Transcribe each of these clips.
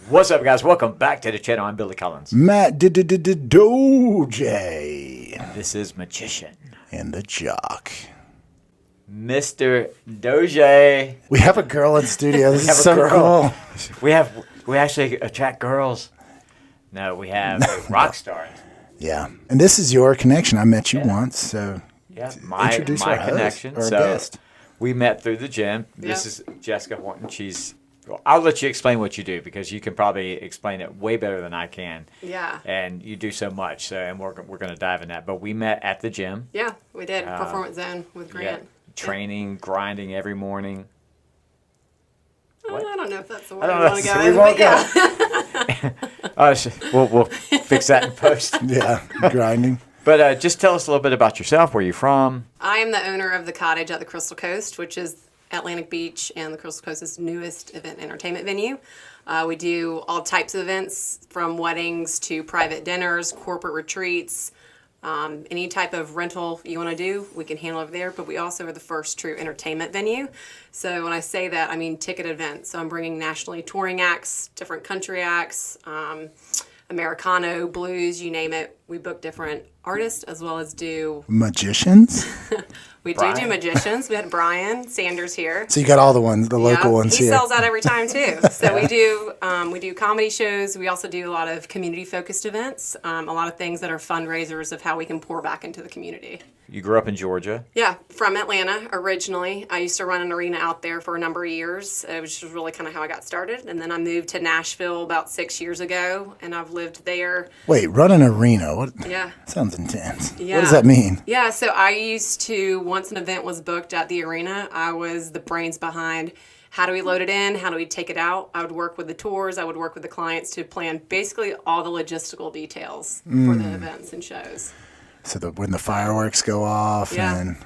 What's up, guys? Welcome back to the channel. I'm Billy Collins. Doje. And this is Magician. And the Jock. Mr. Doje. We have a girl in studio. This is so girl. cool. We actually attract girls. No, we have a rock star. Yeah. And this is your connection. I met you once, so introduce my our connection. Host, our guest. We met through the gym. This is Jessica Horton. I'll let you explain what you do because you can probably explain it way better than I can. Yeah. And you do so much. So, and we're going to dive in that. But we met at the gym. Yeah, we did. Performance Zone with Grant. Training, grinding every morning. I don't know if that's the word I don't I know. want to go So with, we won't go. We'll fix that in post. Yeah, grinding. But just tell us a little bit about yourself, where you're from. I am the owner of the Cottage at the Crystal Coast, which is Atlantic Beach and the Crystal Coast's newest event entertainment venue. We do all types of events, from weddings to private dinners, corporate retreats, any type of rental you want to do, we can handle over there. But we also are the first true entertainment venue. So when I say that, I mean ticket events. So I'm bringing nationally touring acts, different country acts, Americano, blues, you name it. We book different artists as well as do magicians. We do magicians. We had Brian Sanders here. So you got all the ones, the local ones he here. He sells out every time too. So we do comedy shows. We also do a lot of community focused events. A lot of things that are fundraisers of how we can pour back into the community. You grew up in Georgia? Yeah, from Atlanta originally. I used to run an arena out there for a number of years, which is really kind of how I got started. And then I moved to Nashville about 6 years ago, and I've lived there. Wait, run an arena? What? Yeah. Sounds intense. Yeah. What does that mean? Yeah, so I used to, once an event was booked at the arena, I was the brains behind how do we load it in, how do we take it out. I would work with the tours, I would work with the clients to plan basically all the logistical details for the events and shows. So when the fireworks go off and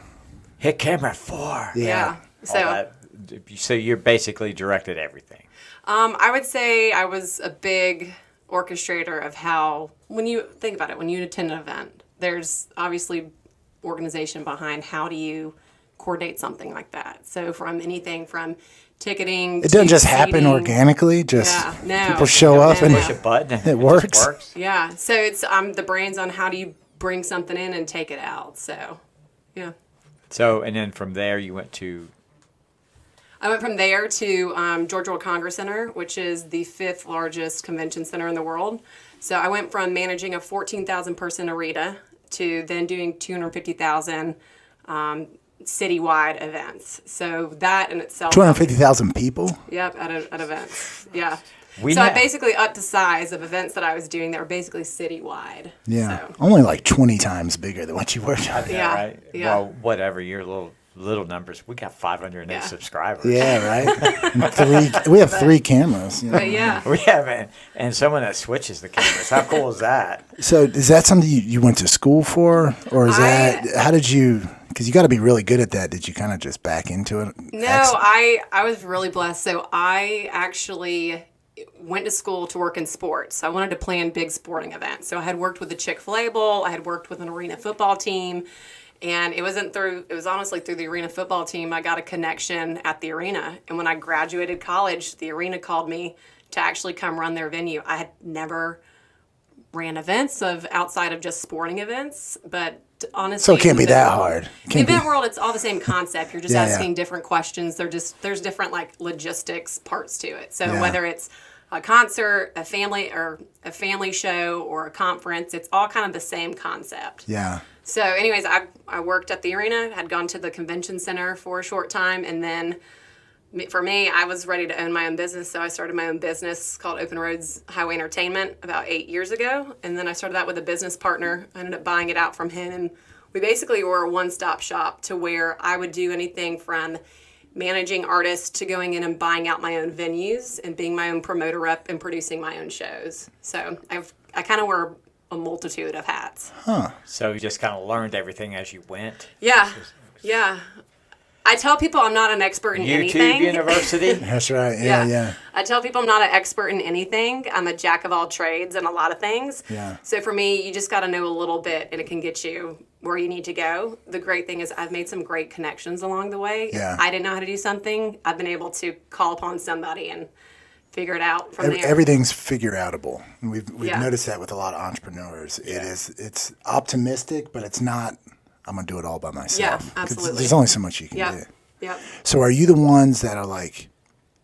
hit camera 4. Yeah. So you're basically directed everything. I would say I was a big orchestrator of how, when you think about it, when you attend an event, there's obviously organization behind how do you coordinate something like that. So from anything from ticketing, it doesn't just seating, happen organically. Just people show up and push a button. It works. Yeah. So it's the brains on how do you bring something in and take it out. So, yeah. So, and then from there you went to? I went from there to Georgia World Congress Center, which is the 5th largest convention center in the world. So I went from managing a 14,000 person arena to then doing 250,000 citywide events. So that in itself. 250,000 people? Yep, at events. Yeah. I basically upped the size of events that I was doing that were basically citywide. Yeah. So. Only like 20 times bigger than what you were. Yeah. Right? Yeah. Well, whatever. Your little numbers. We got 508 subscribers. Yeah, right? We have 3 cameras. But yeah. We have, and someone that switches the cameras. How cool is that? So is that something you went to school for? Or is how did you, because you got to be really good at that. Did you kind of just back into it? No, I was really blessed. So I actually went to school to work in sports. I wanted to plan big sporting events. So I had worked with the Chick-fil-A Bowl. I had worked with an arena football team. And it was honestly through the arena football team, I got a connection at the arena. And when I graduated college, the arena called me to actually come run their venue. I had never ran events outside of just sporting events, but honestly. So it can't be that hard. In the event world, it's all the same concept. You're just asking different questions. There's different like logistics parts to it. So whether it's a concert, a family show, or a conference, it's all kind of the same concept. Yeah. So anyways, I worked at the arena, had gone to the convention center for a short time, and then for me, I was ready to own my own business, so I started my own business called Open Roads Highway Entertainment about 8 years ago, and then I started that with a business partner. I ended up buying it out from him, and we basically were a one-stop shop to where I would do anything from managing artists to going in and buying out my own venues and being my own promoter rep and producing my own shows. So I kind of wear a multitude of hats. Huh. So you just kind of learned everything as you went? Yeah. Yeah. I tell people I'm not an expert in anything. YouTube University? That's right. Yeah. I tell people I'm not an expert in anything. I'm a jack of all trades and a lot of things. Yeah. So for me, you just got to know a little bit and it can get you where you need to go. The great thing is I've made some great connections along the way. Yeah. If I didn't know how to do something, I've been able to call upon somebody and figure it out from there. Everything's figure outable. We've Yeah. noticed that with a lot of entrepreneurs. It's optimistic, but it's not. I'm gonna do it all by myself. 'Cause absolutely. There's only so much you can Yep. do. Yep. So are you the ones that are like,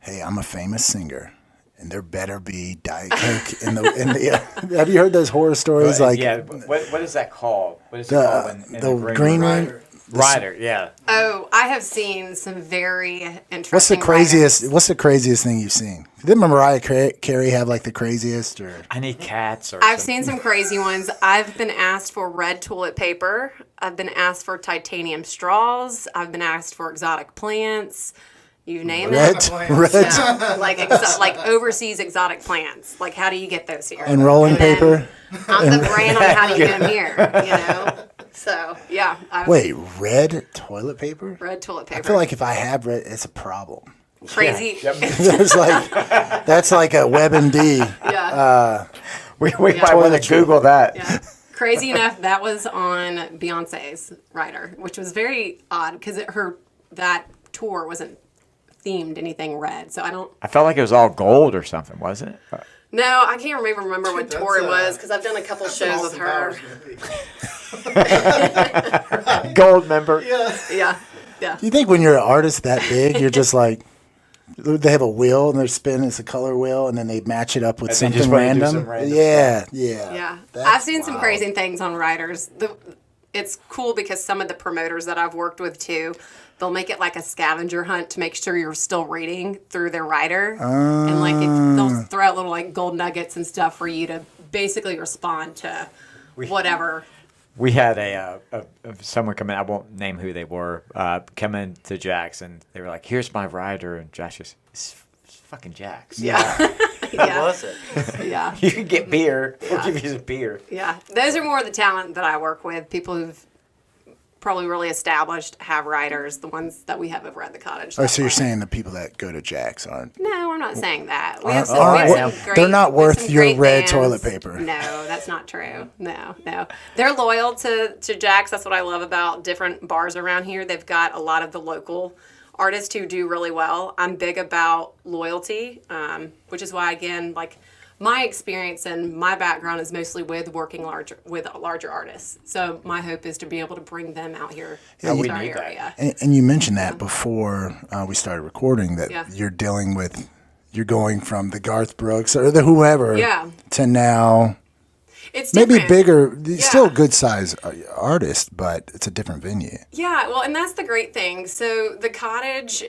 hey, I'm a famous singer, and there better be Diet Coke in the have you heard those horror stories? Like, yeah, what is that called? What is it the called in the green room. Rider, yeah. Oh, I have seen some very interesting. What's the craziest? writers. What's the craziest thing you've seen? Didn't Mariah Carey have like the craziest? Or I need cats or I've something. seen some crazy ones. I've been asked for red toilet paper. I've been asked for titanium straws. I've been asked for exotic plants. You name it. red Yeah, like overseas exotic plants. Like, how do you get those here? and rolling then paper. I'm the brain on how do you get them here. You know. So yeah. Wait, red toilet paper? Red toilet paper. I feel like if I have red, it's a problem. crazy. Yep. There's like that's like a WebMD. Yeah. We might want Toiletry. to Google that. Yeah. Crazy enough, that was on Beyonce's rider, which was very odd because that tour wasn't themed anything red. So I don't. I felt like it was all gold or something, wasn't it? No, I can't remember what tour it was because I've done a couple shows with her. Gold member. Yeah. Yeah. Do you think when you're an artist that big, you're just like they have a wheel and they're spinning, it's a color wheel, and then they match it up with And they just something wanna do random? some random Yeah. Yeah. That's I've seen some wild. crazy things on riders. It's cool because some of the promoters that I've worked with too, they'll make it like a scavenger hunt to make sure you're still reading through their rider. And like they'll throw out little like gold nuggets and stuff for you to basically respond to whatever. We had someone come in. I won't name who they were. Come in to Jack's and they were like, "Here's my rider," and Josh just, "It's fucking Jack's. Yeah. What Yeah. was it? Yeah. You can get beer. We'll give you some beer." Yeah. Those are more of the talent that I work with. People who've probably really established have riders, the ones that we have over at the cottage. Oh, that so you're way. saying the people that go to Jack's aren't? No, I'm not saying that. We Aren't- have some, aren't we have worth- some great, they're not we have worth some your great red bands. toilet paper. No, that's not true. No. They're loyal to Jack's. That's what I love about different bars around here. They've got a lot of the local artists who do really well. I'm big about loyalty, which is why, again, like my experience and my background is mostly with working with larger artists. So my hope is to be able to bring them out here Yeah, to we our need that. area. And you mentioned that before we started recording that Yeah. you're dealing with, you're going from the Garth Brooks or the whoever Yeah. to now It's maybe different. bigger, still a Yeah. good size artist, but it's a different venue. Yeah, well, and that's the great thing. So the Cottage,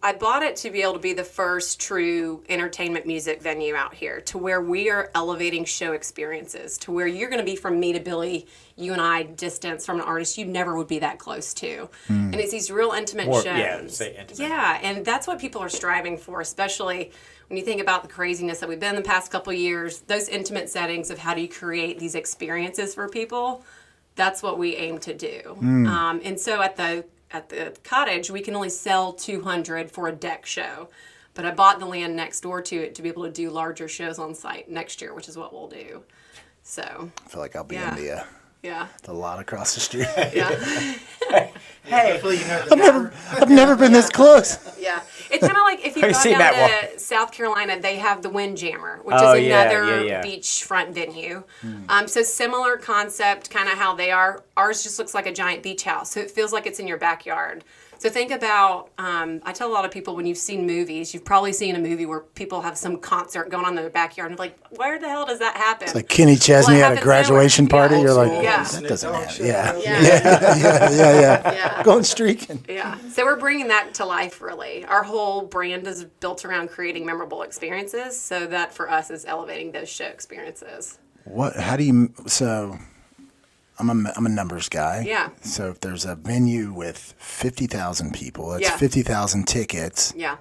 I bought it to be able to be the first true entertainment music venue out here, to where we are elevating show experiences, to where you're going to be from me to Billy, you and I, distance from an artist you never would be that close to. And it's these real intimate More- shows. yeah, say intimate. Yeah, and that's what people are striving for, especially when you think about the craziness that we've been in the past couple of years, those intimate settings of how do you create these experiences for people. That's what we aim to do. And so at the Cottage, we can only sell 200 for a deck show. But I bought the land next door to it to be able to do larger shows on site next year, which is what we'll do. So, I feel like I'll be Yeah. in yeah. the lot across the street. Yeah. Hopefully you know the I've never been this close. Yeah. It's kind of like if you Have you go seen down that to South Carolina, they have the Windjammer, which Oh, is yeah, another yeah. beachfront venue. So similar concept, kind of how they are. Ours just looks like a giant beach house, so it feels like it's in your backyard. So think about, I tell a lot of people when you've seen movies, you've probably seen a movie where people have some concert going on in their backyard, and like, where the hell does that happen? Like Kenny Chesney Well, it at a happens graduation nowhere. party. Yeah. You're like, Yeah. that doesn't happen. Yeah. Yeah. Yeah. Going streaking. Yeah. So we're bringing that to life, really. Our whole brand is built around creating memorable experiences. So that for us is elevating those show experiences. How do you, so I'm a numbers guy. Yeah. So if there's a venue with 50,000 people, that's Yeah. 50,000 tickets. Yeah.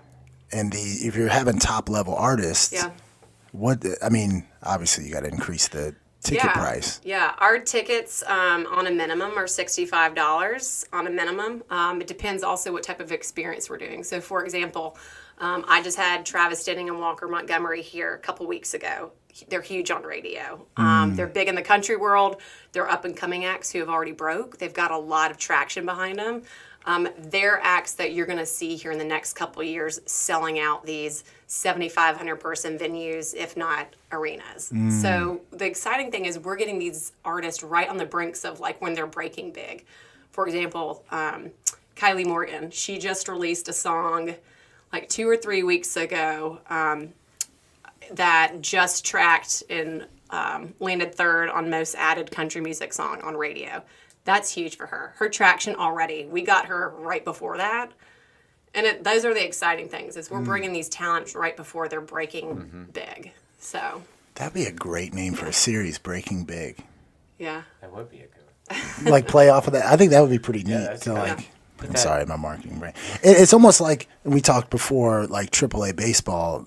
And if you're having top level artists, Yeah. obviously you got to increase the ticket price. Yeah. Our tickets on a minimum are $65 on a minimum. It depends also what type of experience we're doing. So, for example, I just had Travis Denning and Walker Montgomery here a couple weeks ago. They're huge on radio. They're big in the country world. They're up and coming acts who have already broke. They've got a lot of traction behind them. They're acts that you're going to see here in the next couple of years selling out these 7,500 person venues, if not arenas. So the exciting thing is we're getting these artists right on the brinks of like when they're breaking big. For example, Kylie Morgan, she just released a song like 2 or 3 weeks ago that just tracked and landed third on most added country music song on radio. That's huge for her. Her traction already. We got her right before that. And those are the exciting things is we're bringing these talents right before they're breaking big. So That'd be a great name for a series, Breaking Big. yeah. That would be a good one. Like play off of that. I think that would be pretty neat that's to good. like. I'm sorry, my marketing brain. It's almost like we talked before, like AAA baseball.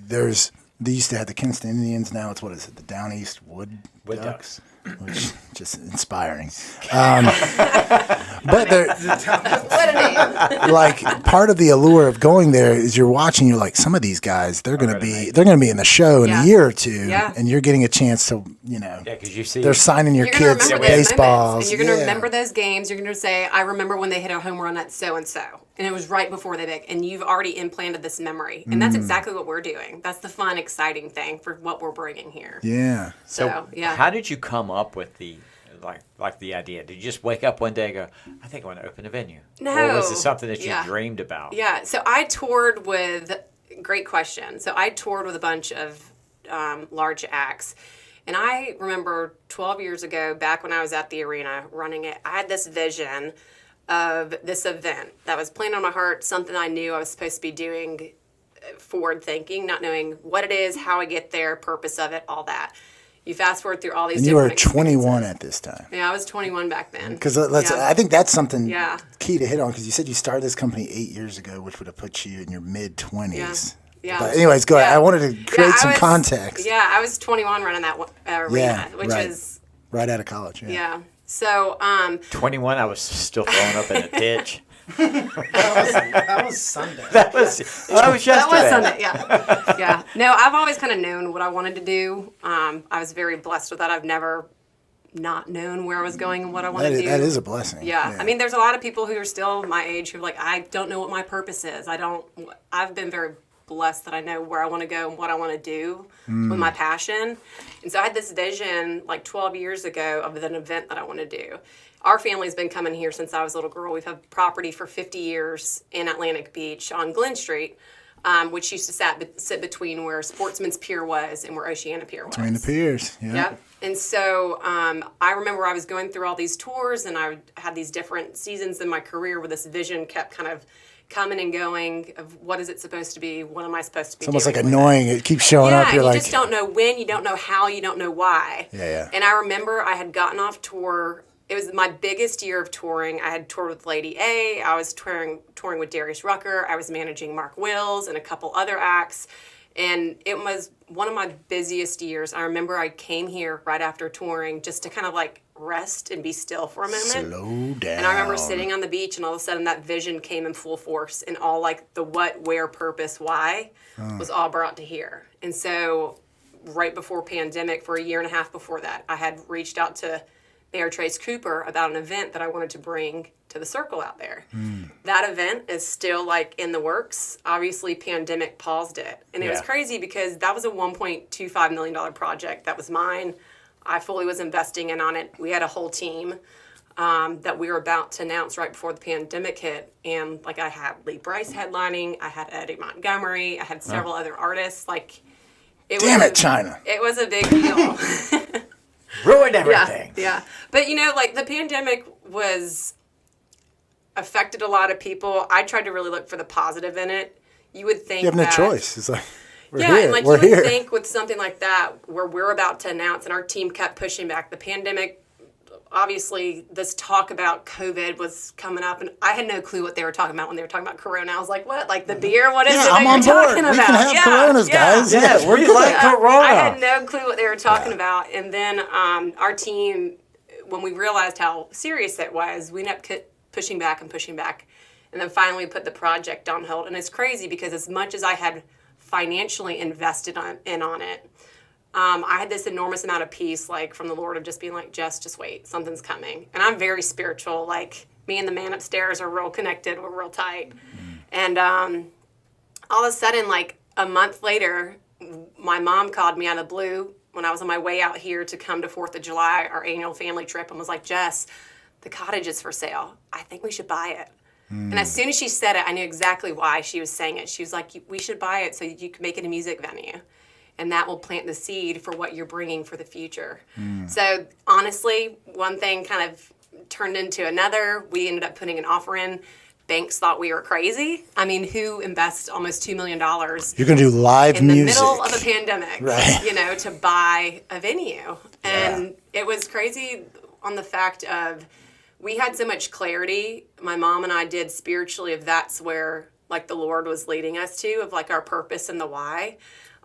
They used to have the Kinston Indians. Now it's what is it? The Down East Wood Ducks. Which just inspiring. But they're What a name. like part of the allure of going there is you're watching. You're like, some of these guys, they're gonna be in the show in Yeah. a year or two, Yeah. and you're getting a chance to Yeah, because you see. they're signing your You're going to kids remember those baseballs. moments, and you're going to Yeah. remember those games. You're going to say, I remember when they hit a home run at so-and-so. And it was right before they big. And you've already implanted this memory. And that's exactly what we're doing. That's the fun, exciting thing for what we're bringing here. Yeah. So, yeah. How did you come up with the like the idea? Did you just wake up one day and go, I think I want to open a venue? No. Or was it something that you Yeah. dreamed about? Yeah, so I toured with, great question. So I toured with a bunch of large acts. And I remember 12 years ago, back when I was at the arena running it, I had this vision of this event that was playing on my heart, something I knew I was supposed to be doing, forward thinking, not knowing what it is, how I get there, purpose of it, all that. You fast forward through all these And you were different 21 experiences. at this time. Yeah, I was 21 back then. Because Yeah. I think that's something Yeah. key to hit on. Because you said you started this company 8 years ago, which would have put you in your mid 20s. Yeah. But anyways, go ahead. Yeah. I wanted to create Yeah, I some was- context. Yeah, I was 21 running that arena, Yeah, which right. is, Right out of college. Yeah. yeah. So, 21, I was still throwing up in a ditch. That was Sunday. That was yesterday. that was Sunday, yeah. Yeah. No, I've always kind of known what I wanted to do. I was very blessed with that. I've never not known where I was going and what I want to do. That is a blessing. Yeah. I mean, there's a lot of people who are still my age who are like, I don't know what my purpose is. I've been very blessed that I know where I want to go and what I want to do with my passion. And so I had this vision like 12 years ago of an event that I want to do. Our family's been coming here since I was a little girl. We've had property for 50 years in Atlantic Beach on Glen Street, which used to sit between where Sportsman's Pier was and where Oceana Pier was. Between the piers. Yeah. Yep. And so I remember I was going through all these tours and I had these different seasons in my career where this vision kept kind of coming and going of what is it supposed to be? What am I supposed to be It's almost like doing with it? annoying. It keeps showing Yeah, up. You're you like, just don't know when, you don't know how, you don't know why. Yeah. And I remember I had gotten off tour. It was my biggest year of touring. I had toured with Lady A. I was touring with Darius Rucker. I was managing Mark Wills and a couple other acts. And it was one of my busiest years. I remember I came here right after touring just to kind of like rest and be still for a moment. slow down. And I remember sitting on the beach and all of a sudden that vision came in full force and all like the what, where, purpose, why was all brought to here. And so right before pandemic, for a year and a half before that, I had reached out to Mayor Trace Cooper about an event that I wanted to bring to the circle out there. That event is still like in the works. Obviously pandemic paused it. And it was Yeah. crazy because that was a $1.25 million project that was mine. I fully was investing in on it. We had a whole team that we were about to announce right before the pandemic hit. And like I had Lee Bryce headlining, I had Eddie Montgomery, I had several other artists. Like Damn it, China. It was a big deal. Ruined everything. Yeah. But you know, like the pandemic affected a lot of people. I tried to really look for the positive in it. You would think You have no that, choice. It's like, we're yeah, here. and like we're you would here. think with something like that, where we're about to announce, and our team kept pushing back the pandemic. Obviously, this talk about COVID was coming up, and I had no clue what they were talking about when they were talking about Corona. I was like, "What? Like the beer? What is Yeah, it that I'm you're on board. talking We about?" can have Coronas, guys. Yeah, we're we good. like Corona. I had no clue what they were talking about, and then our team, when we realized how serious it was, we ended up pushing back, and then finally put the project on hold. And it's crazy because as much as I had financially invested in on it, I had this enormous amount of peace, like from the Lord, of just being like, just wait, something's coming. And I'm very spiritual. Like Me and the man upstairs are real connected. We're real tight. And all of a sudden, like a month later, my mom called me out of the blue when I was on my way out here to come to 4th of July, our annual family trip, and was like, Jess, the cottage is for sale. I think we should buy it. And as soon as she said it, I knew exactly why she was saying it. She was like, we should buy it so you can make it a music venue. And that will plant the seed for what you're bringing for the future. So honestly, one thing kind of turned into another. We ended up putting an offer in. Banks thought we were crazy. I mean, who invests almost $2 million You're going to do live in the music. middle of a pandemic, Right. you know, to buy a venue? And it was crazy on the fact of we had so much clarity, my mom and I did spiritually, of that's where like the Lord was leading us to, of like our purpose and the why.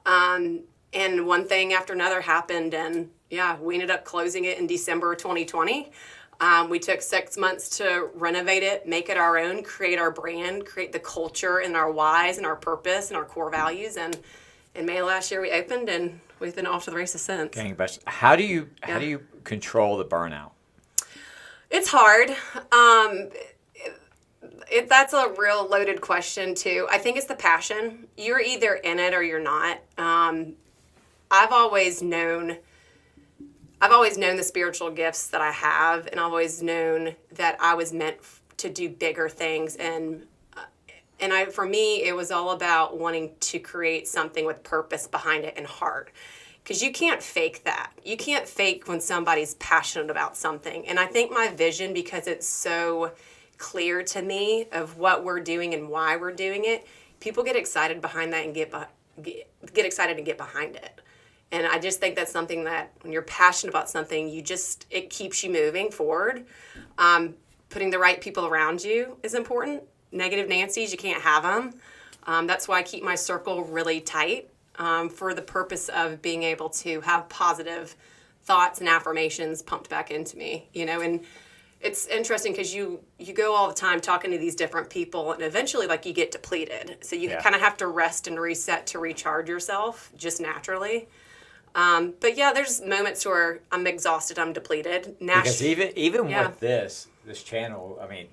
And one thing after another happened, and we ended up closing it in December 2020. We took 6 months to renovate it, make it our own, create our brand, create the culture and our whys and our purpose and our core values. And in May last year, we opened, and we've been off to the races since. Gangbusters. How do you control the burnout? It's hard. That's a real loaded question too. I think it's the passion. You're either in it or you're not. I've always known the spiritual gifts that I have, and I've always known that I was meant to do bigger things. And for me, it was all about wanting to create something with purpose behind it and heart. Because you can't fake that. You can't fake when somebody's passionate about something. And I think my vision, because it's so clear to me of what we're doing and why we're doing it, people get excited behind that and get excited and get behind it. And I just think that's something that when you're passionate about something, it keeps you moving forward. Putting the right people around you is important. Negative Nancy's, you can't have them. That's why I keep my circle really tight. For the purpose of being able to have positive thoughts and affirmations pumped back into me, you know. And it's interesting because you go all the time talking to these different people, and eventually like you get depleted. So you kind of have to rest and reset to recharge yourself just naturally. But there's moments where I'm exhausted, I'm depleted. Because even with this channel, I mean,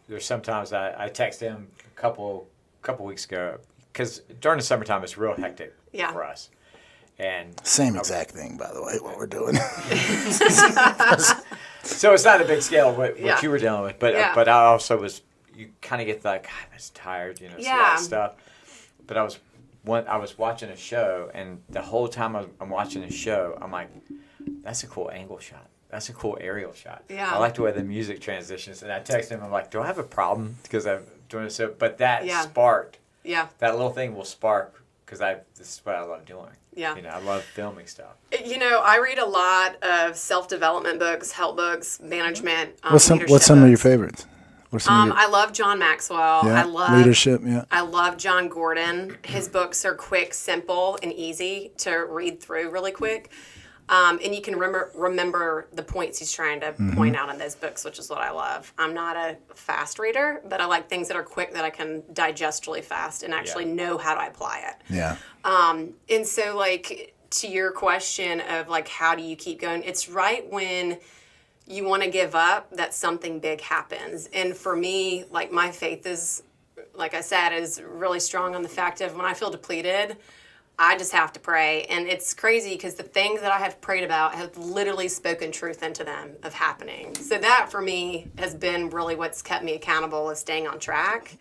there's sometimes I text him a couple weeks ago, because during the summertime it's real hectic for us. And same exact thing, by the way, what we're doing. So it's not a big scale what you were dealing with, but I also you kind of get like, God, I'm just tired, you know, a lot of stuff. But I was watching a show, and the whole time I'm watching a show, I'm like, that's a cool angle shot. That's a cool aerial shot. Yeah. I like the way the music transitions. And I text him, I'm like, do I have a problem because I'm doing this? But that sparked. Yeah. That little thing will spark, because this is what I love doing. Yeah. You know, I love filming stuff. You know, I read a lot of self-development books, help books, management. What's some of your favorites? I love John Maxwell. Yeah, I love leadership. Yeah. I love John Gordon. His books are quick, simple, and easy to read through really quick. And you can remember the points he's trying to point out in those books, which is what I love. I'm not a fast reader, but I like things that are quick that I can digest really fast and actually know how to apply it. Yeah. And so, like, to your question of, like, how do you keep going? It's right when you want to give up that something big happens. And for me, like, my faith is, like I said, is really strong on the fact of when I feel depleted, I just have to pray. And it's crazy because the things that I have prayed about have literally spoken truth into them of happening. So that for me has been really what's kept me accountable, is staying on track.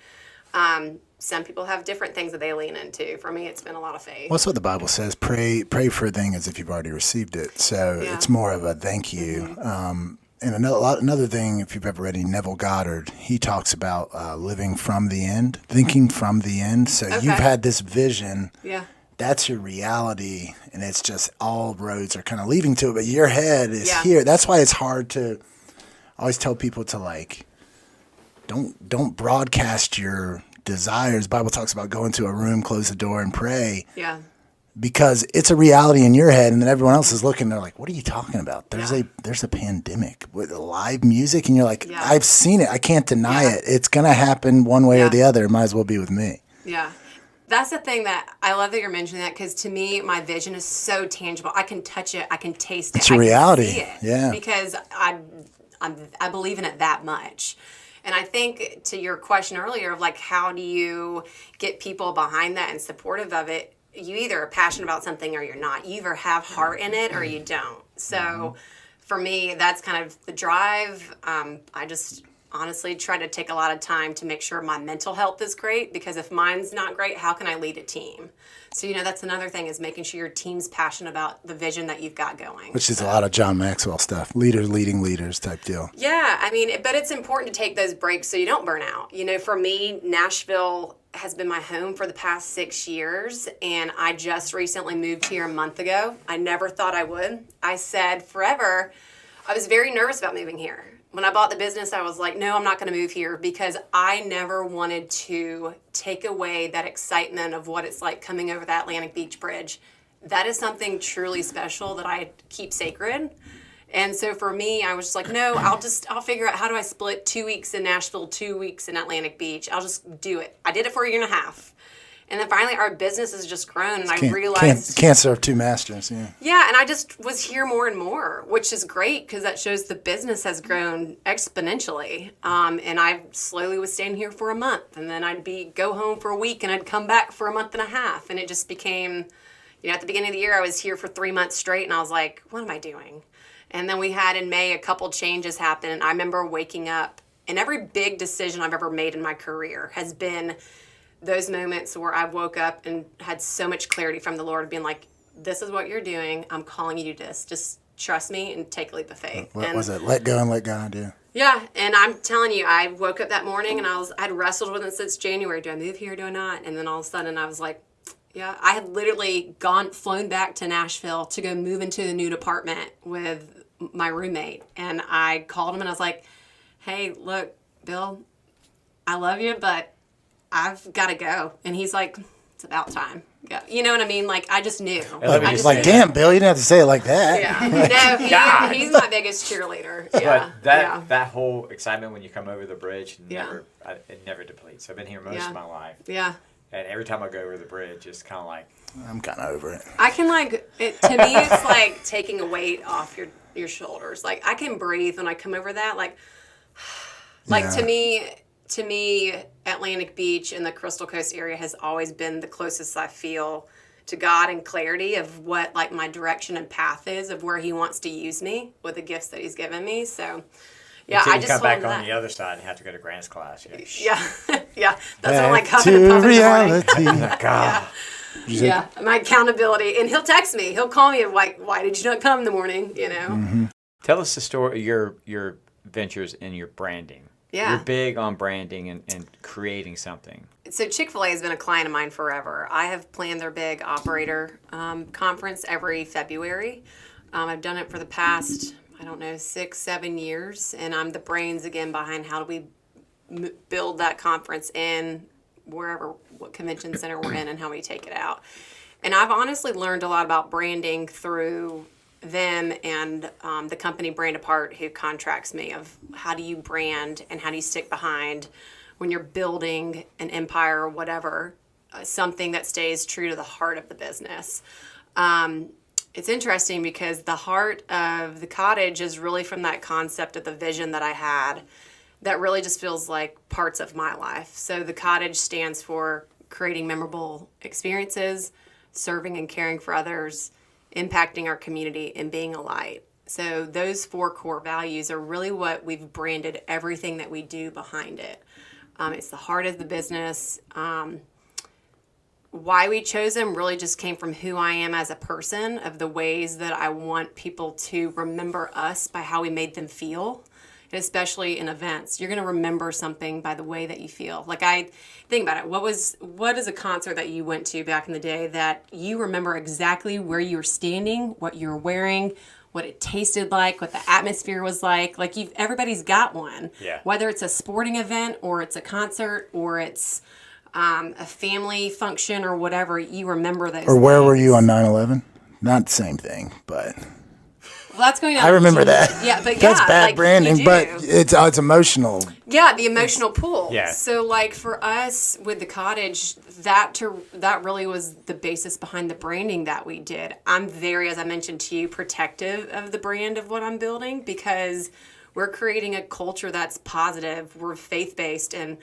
Some people have different things that they lean into. For me, it's been a lot of faith. Well, that's what the Bible says. Pray for a thing as if you've already received it. So it's more of a thank you. And another thing, if you've ever read any Neville Goddard, he talks about living from the end, thinking from the end. So you've had this vision. Yeah. That's your reality, and it's just all roads are kind of leading to it, but your head is here. That's why it's hard to always tell people to, like, don't broadcast your desires. The Bible talks about go into a room, close the door, and pray. Yeah. Because it's a reality in your head, and then everyone else is looking. They're like, "What are you talking about? There's a pandemic with live music," and you're like, "I've seen it. I can't deny it. It's gonna happen one way or the other. It might as well be with me." Yeah. That's the thing that I love that you're mentioning that, because to me, my vision is so tangible. I can touch it. I can taste it. It's a reality. I can see it, because I believe in it that much. And I think to your question earlier of like, how do you get people behind that and supportive of it? You either are passionate about something or you're not. You either have heart in it or you don't. So for me, that's kind of the drive. I just honestly try to take a lot of time to make sure my mental health is great, because if mine's not great, how can I lead a team? So, that's another thing, is making sure your team's passionate about the vision that you've got going. Which is a lot of John Maxwell stuff. Leaders leading leaders type deal. Yeah, but it's important to take those breaks so you don't burn out. For me, Nashville has been my home for the past 6 years, and I just recently moved here a month ago. I never thought I would. I said forever, I was very nervous about moving here. When I bought the business, I was like, no, I'm not going to move here, because I never wanted to take away that excitement of what it's like coming over that Atlantic Beach Bridge. That is something truly special that I keep sacred. And so for me, I was just like, no, I'll figure out, how do I split 2 weeks in Nashville, 2 weeks in Atlantic Beach? I'll just do it. I did it for a year and a half. And then finally our business has just grown, and I realized... Can't serve two masters, yeah. Yeah, and I just was here more and more, which is great, because that shows the business has grown exponentially. And I slowly was staying here for a month, and then I'd go home for a week, and I'd come back for a month and a half. And it just became, at the beginning of the year, I was here for 3 months straight, and I was like, what am I doing? And then we had in May a couple changes happen, and I remember waking up, and every big decision I've ever made in my career has been those moments where I woke up and had so much clarity from the Lord, being like, this is what you're doing. I'm calling you to this. Just trust me and take a leap of faith. What was it? Let go and let God do. Yeah. And I'm telling you, I woke up that morning and I'd wrestled with it since January. Do I move here? Do I not? And then all of a sudden I was like, yeah, I had literally flown back to Nashville to go move into the new apartment with my roommate. And I called him and I was like, hey, look, Bill, I love you, but I've got to go. And he's like, it's about time. Yeah. You know what I mean? Like, I just knew. He's like, damn, Bill, you didn't have to say it like that. Yeah. No, he's my biggest cheerleader. Yeah. But that whole excitement when you come over the bridge, it never depletes. I've been here most of my life. Yeah. And every time I go over the bridge, it's kind of like... I'm kind of over it. I can to me, it's like taking a weight off your shoulders. Like, I can breathe when I come over that. To me, Atlantic Beach and the Crystal Coast area has always been the closest I feel to God and clarity of what my direction and path is of where He wants to use me with the gifts that He's given me. So, yeah, I just come back on the other side and have to go to Grant's class. Yeah. That's all my covenant puff in the morning. God. Yeah, my accountability, and he'll text me. He'll call me like, "Why did you not come in the morning?" Mm-hmm. Tell us the story, your ventures in your branding. Yeah. You're big on branding and creating something. So Chick-fil-A has been a client of mine forever. I have planned their big operator conference every February. I've done it for the past, 6-7 years, and I'm the brains again behind how do we build that conference in what convention center we're in and how we take it out. And I've honestly learned a lot about branding through them and the company Brand Apart, who contracts me, of how do you brand and how do you stick behind when you're building an empire or whatever, something that stays true to the heart of the business. It's interesting because the heart of the Cottage is really from that concept of the vision that I had that really just feels like parts of my life. So the Cottage stands for creating memorable experiences, serving and caring for others, impacting our community, and being a light. So those 4 core values are really what we've branded everything that we do behind it. It's the heart of the business. Why we chose them really just came from who I am as a person, of the ways that I want people to remember us by how we made them feel. And especially in events, you're going to remember something by the way that you feel. Like, I think about it. What is a concert that you went to back in the day that you remember exactly where you were standing, what you were wearing, what it tasted like, what the atmosphere was like? Like, everybody's got one. Yeah. Whether it's a sporting event or it's a concert or it's a family function or whatever, you remember those. Or where were you on 9/11? Not the same thing, but... Well, that's going on. I remember that. Yeah, but that's bad branding, but it's emotional. Yeah, the emotional pull. Yeah. So, for us with the Cottage, that really was the basis behind the branding that we did. I'm very, as I mentioned to you, protective of the brand of what I'm building, because We're creating a culture that's positive. We're faith-based, and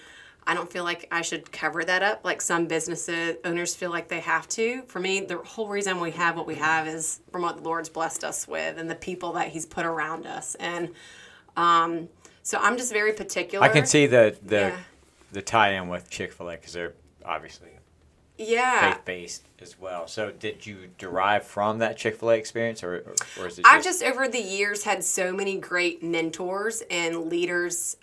I don't feel like I should cover that up like some business owners feel like they have to. For me, the whole reason we have what we have is from what the Lord's blessed us with and the people that he's put around us. And so I'm just very particular. I can see the tie-in with Chick-fil-A because they're obviously faith-based as well. So did you derive from that Chick-fil-A experience or is it I've just over the years had so many great mentors and leaders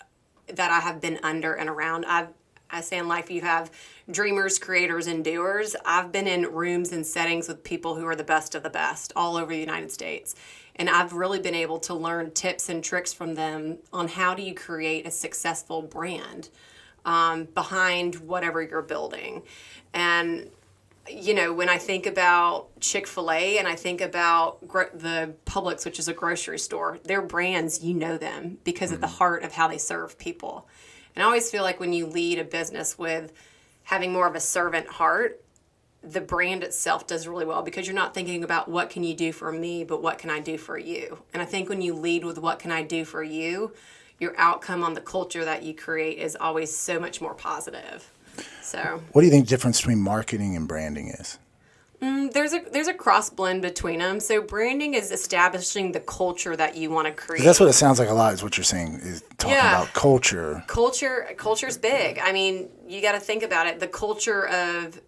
that I have been under and around. I say in life you have dreamers, creators, and doers. I've been in rooms and settings with people who are the best of the best all over the United States. And I've really been able to learn tips and tricks from them on how do you create a successful brand behind whatever you're building. And, you know, when I think about Chick-fil-A and I think about the Publix, which is a grocery store, their brands, you know them because of the heart of how they serve people. And I always feel like when you lead a business with having more of a servant heart, the brand itself does really well because you're not thinking about what can you do for me, but what can I do for you? And I think when you lead with what can I do for you, your outcome on the culture that you create is always so much more positive. So, what do you think the difference between marketing and branding is? There's a cross blend between them. So branding is establishing the culture that you want to create. That's what it sounds like a lot is what you're saying is talking about culture. Culture's big. I mean, you got to think about it. The culture of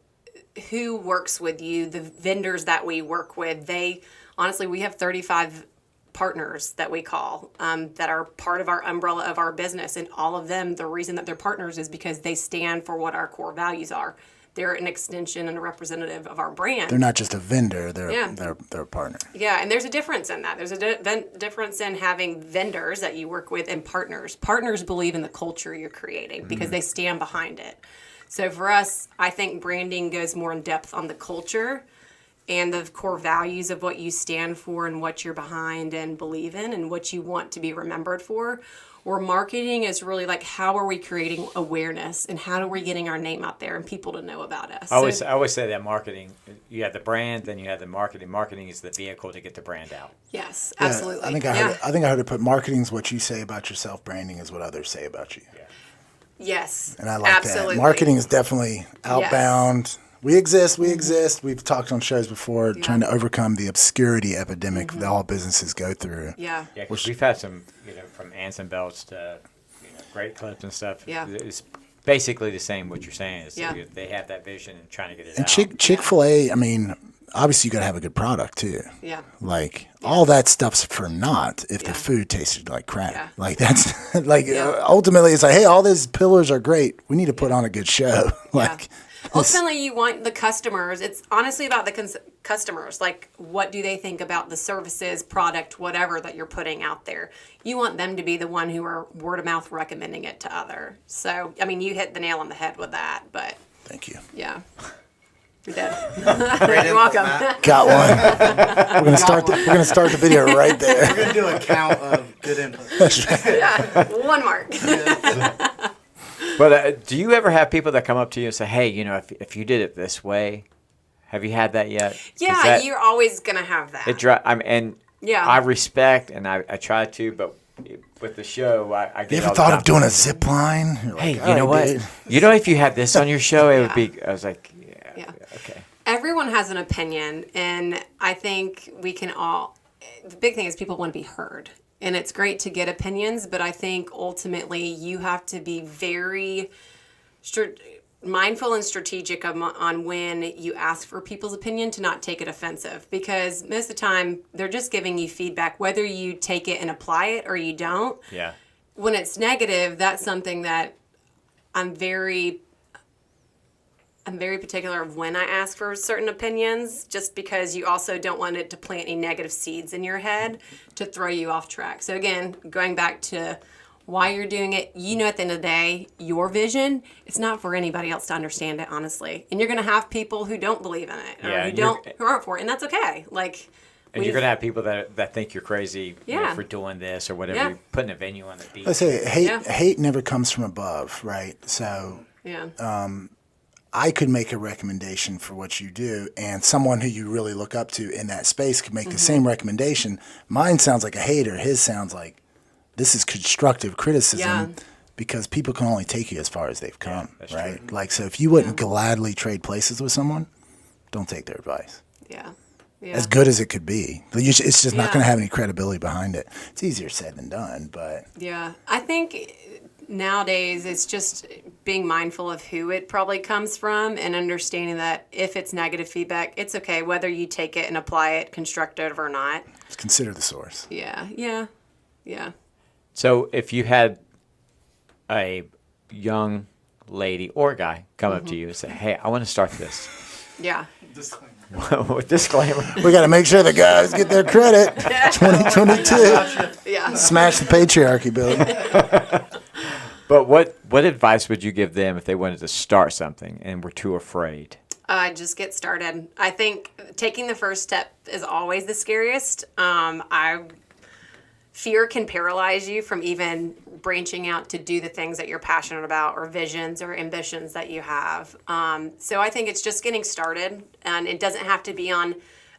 who works with you, the vendors that we work with, we have 35 partners that we call that are part of our umbrella of our business. And all of them, the reason that they're partners is because they stand for what our core values are. They're an extension and a representative of our brand. They're not just a vendor, they're a partner. Yeah, and there's a difference in that. There's a difference in having vendors that you work with and partners. Partners believe in the culture you're creating because they stand behind it. So for us, I think branding goes more in depth on the culture and the core values of what you stand for and what you're behind and believe in and what you want to be remembered for. Where marketing is really like, how are we creating awareness and how are we getting our name out there and people to know about us? I always say that marketing, you have the brand, then you have the marketing. Marketing is the vehicle to get the brand out. Yes, absolutely. I think I heard it put marketing is what you say about yourself, branding is what others say about you. Yeah. Yes, and I like that. Marketing is definitely outbound. Yes. We exist. We've talked on shows before trying to overcome the obscurity epidemic that all businesses go through. Yeah. Yeah, because we've had some, from Anson belts to, great clips and stuff. Yeah. It's basically the same what you're saying. Is they have that vision and trying to get it out. And Chick-fil-A, I mean, obviously you got to have a good product too. Yeah. All that stuff's for naught if the food tasted like crap. Yeah. Like that's ultimately it's like, hey, all these pillars are great. We need to put on a good show. Ultimately, you want the customers. It's honestly about the customers. Like, what do they think about the services, product, whatever that you're putting out there? You want them to be the one who are word of mouth recommending it to other. So, I mean, you hit the nail on the head with that. But thank you. Yeah. You're dead. You're welcome. Got one. We're gonna start the video right there. We're gonna do a count of good input. Yeah, 1 mark. But do you ever have people that come up to you and say, hey, if you did it this way, have you had that yet? Yeah, you're always going to have that. I respect and I try to, but with the show, I get You ever thought of doing a zip line? Hey, you know what? Dude. If you had this on your show, it would be, I was like, yeah, okay. Everyone has an opinion, and I think we can all, the big thing is people want to be heard. And it's great to get opinions, but I think ultimately you have to be very mindful and strategic on when you ask for people's opinion to not take it offensive. Because most of the time, they're just giving you feedback, whether you take it and apply it or you don't. Yeah. When it's negative, that's something that I'm very particular of when I ask for certain opinions, just because you also don't want it to plant any negative seeds in your head to throw you off track. So again, going back to why you're doing it, at the end of the day, your vision, it's not for anybody else to understand it, honestly. And you're going to have people who don't believe in it or who aren't for it, and that's okay. And you're going to have people that think you're crazy for doing this or whatever. You're putting a venue on the beach. Let's say hate never comes from above, right? So I could make a recommendation for what you do, and someone who you really look up to in that space could make the same recommendation. Mine sounds like a hater. His sounds like this is constructive criticism because people can only take you as far as they've come, right? True. Like, so if you wouldn't gladly trade places with someone, don't take their advice. Yeah. As good as it could be. It's just not going to have any credibility behind it. It's easier said than done, but... Yeah. I think nowadays it's just being mindful of who it probably comes from and understanding that if it's negative feedback, it's okay whether you take it and apply it constructive or not. Just consider the source. Yeah. So if you had a young lady or guy come up to you and say, hey, I want to start this. Yeah. Disclaimer. Disclaimer. We got to make sure the guys get their credit. 2022. Yeah. Smash the patriarchy, Billy. But what advice would you give them if they wanted to start something and were too afraid? Just get started. I think taking the first step is always the scariest. Fear can paralyze you from even branching out to do the things that you're passionate about or visions or ambitions that you have. So I think it's just getting started, and it doesn't have to be on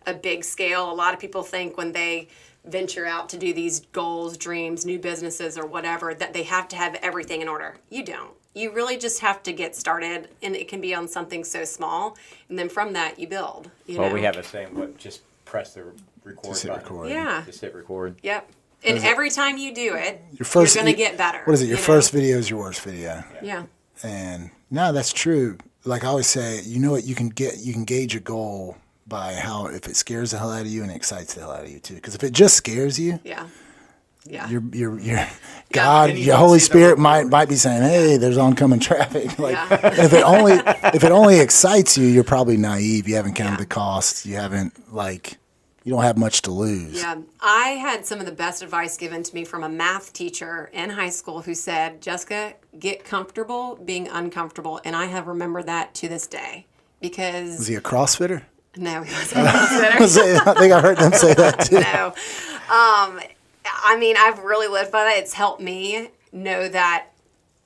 a big scale. A lot of people think when they venture out to do these goals, dreams, new businesses or whatever, that they have to have everything in order. You don't. You really just have to get started, and it can be on something so small, and then from that you build. You know? We have a saying, just press the record Just hit button. record. Yeah. Just hit record. Yep. And every time you do it, You're going to get better. What is it? Your first video is your worst video. Yeah. And no, that's true. Like I always say, you know what, you can gauge a goal by how, if it scares the hell out of you and excites the hell out of you too. Because if it just scares you, your God, your Holy Spirit might be saying, hey, there's oncoming traffic. Like if it only excites you, you're probably naive. You haven't counted the costs. You haven't you don't have much to lose. Yeah. I had some of the best advice given to me from a math teacher in high school who said, Jessica, get comfortable being uncomfortable. And I have remembered that to this day because... Was he a CrossFitter? No, he wasn't a CrossFitter. I think I heard them say that too. No. I mean, I've really lived by that. It's helped me know that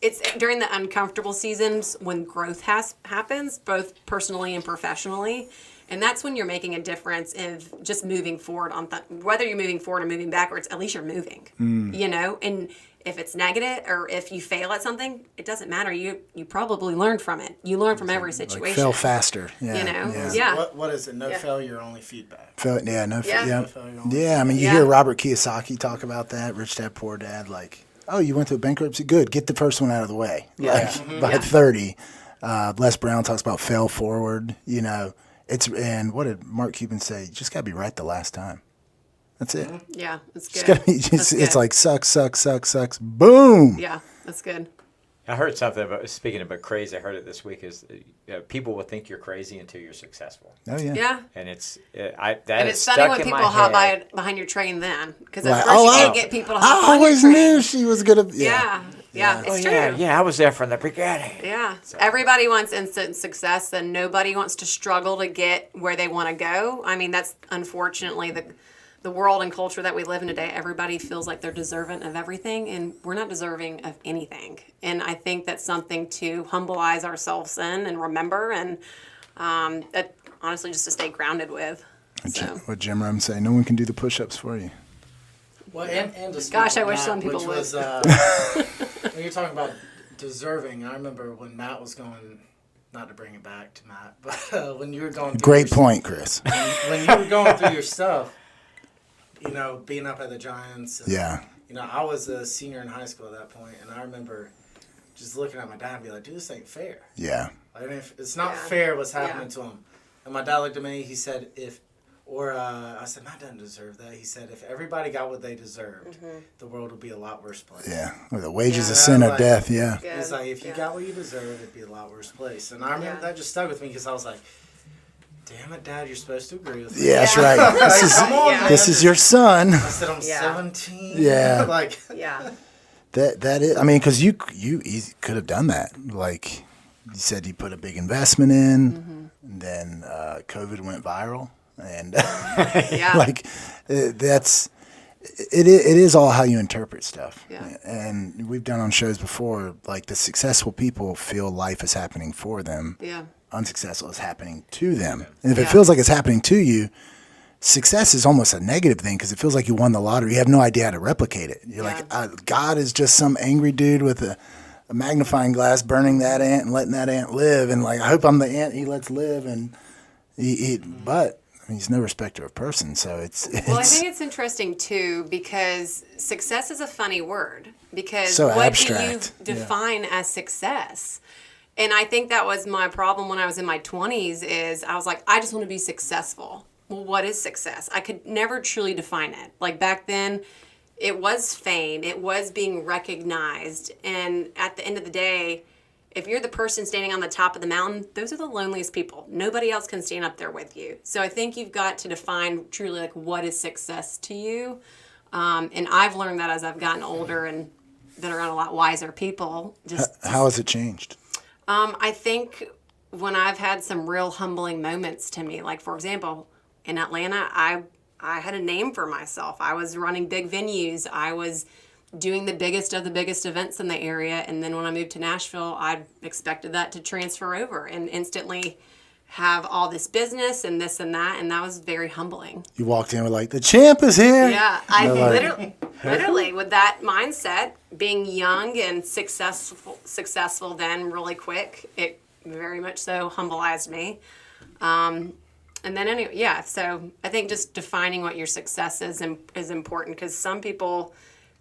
it's during the uncomfortable seasons when growth happens, both personally and professionally. And that's when you're making a difference in just moving forward whether you're moving forward or moving backwards, at least you're moving, you know? And if it's negative or if you fail at something, it doesn't matter. You probably learned from it. You learn from every situation. Like fail faster. Yeah. You know? Yeah. What is it? No failure, only feedback. Yeah. I mean, you hear Robert Kiyosaki talk about that, Rich Dad, Poor Dad, like, oh, you went through a bankruptcy? Good. Get the first one out of the way. By 30. Les Brown talks about fail forward, you know. And what did Mark Cuban say? You just got to be right the last time. That's it. Yeah, that's good. It's like sucks. Boom. Yeah, that's good. I heard something about, speaking about crazy, I heard it this week, is people will think you're crazy until you're successful. Oh, yeah. Yeah. And it's funny when people hop behind your train then. Because at first you can't get people to hop on I always your train. knew she was going to... Yeah, it's true. Yeah, I was there from the beginning. Yeah. So. Everybody wants instant success, and nobody wants to struggle to get where they want to go. I mean, that's unfortunately the world and culture that we live in today. Everybody feels like they're deserving of everything, and we're not deserving of anything. And I think that's something to humbleize ourselves in and remember, and that honestly just to stay grounded with. What Jim Rome say, no one can do the push-ups for you. Well, and to gosh, I wish some people would. When you're talking about deserving, I remember when Matt was going, not to bring it back to Matt, but when you were going through Great point, Chris. When you were going through your stuff, you know, being up at the Giants. And, you know, I was a senior in high school at that point, and I remember just looking at my dad and be like, dude, this ain't fair. Yeah. I mean, it's not fair what's happening to him. And my dad looked at me, he said, I said, Matt doesn't deserve that. He said, if everybody got what they deserved, the world would be a lot worse place. Yeah, or the wages of sin are death, It's like, if you got what you deserved, it'd be a lot worse place. And I remember that just stuck with me because I was like, damn it, Dad, you're supposed to agree with me. Yeah, that's right. This is your son. I said, I'm 17. Yeah. That is, I mean, because you could have done that. Like, you said you put a big investment in, and then COVID went viral. And it is all how you interpret stuff. And we've done on shows before, like the successful people feel life is happening for them. Unsuccessful is happening to them. And if it feels like it's happening to you, success is almost a negative thing because it feels like you won the lottery. You have no idea how to replicate it. You're like, God is just some angry dude with a magnifying glass burning that ant and letting that ant live. And like, I hope I'm the ant he lets live. And but I mean, he's no respecter of person. So it's well, I think it's interesting too, because success is a funny word, because so what abstract. do you define as success? And I think that was my problem when I was in my 20s is I was like, I just want to be successful. Well, what is success? I could never truly define it. Like back then, it was fame. It was being recognized. And at the end of the day, if you're the person standing on the top of the mountain, those are the loneliest people. Nobody else can stand up there with you. So I think you've got to define truly like what is success to you. And I've learned that as I've gotten older and been around a lot wiser people. How has it changed? I think when I've had some real humbling moments to me, like for example, in Atlanta, I had a name for myself. I was running big venues. I was doing the biggest of the biggest events in the area. And then when I moved to Nashville, I expected that to transfer over and instantly have all this business and this and that. And that was very humbling. You walked in with like, the champ is here. Yeah, I literally with that mindset, being young and successful then really quick, it very much so humbleized me. And then anyway, yeah, so I think just defining what your success is important, because some people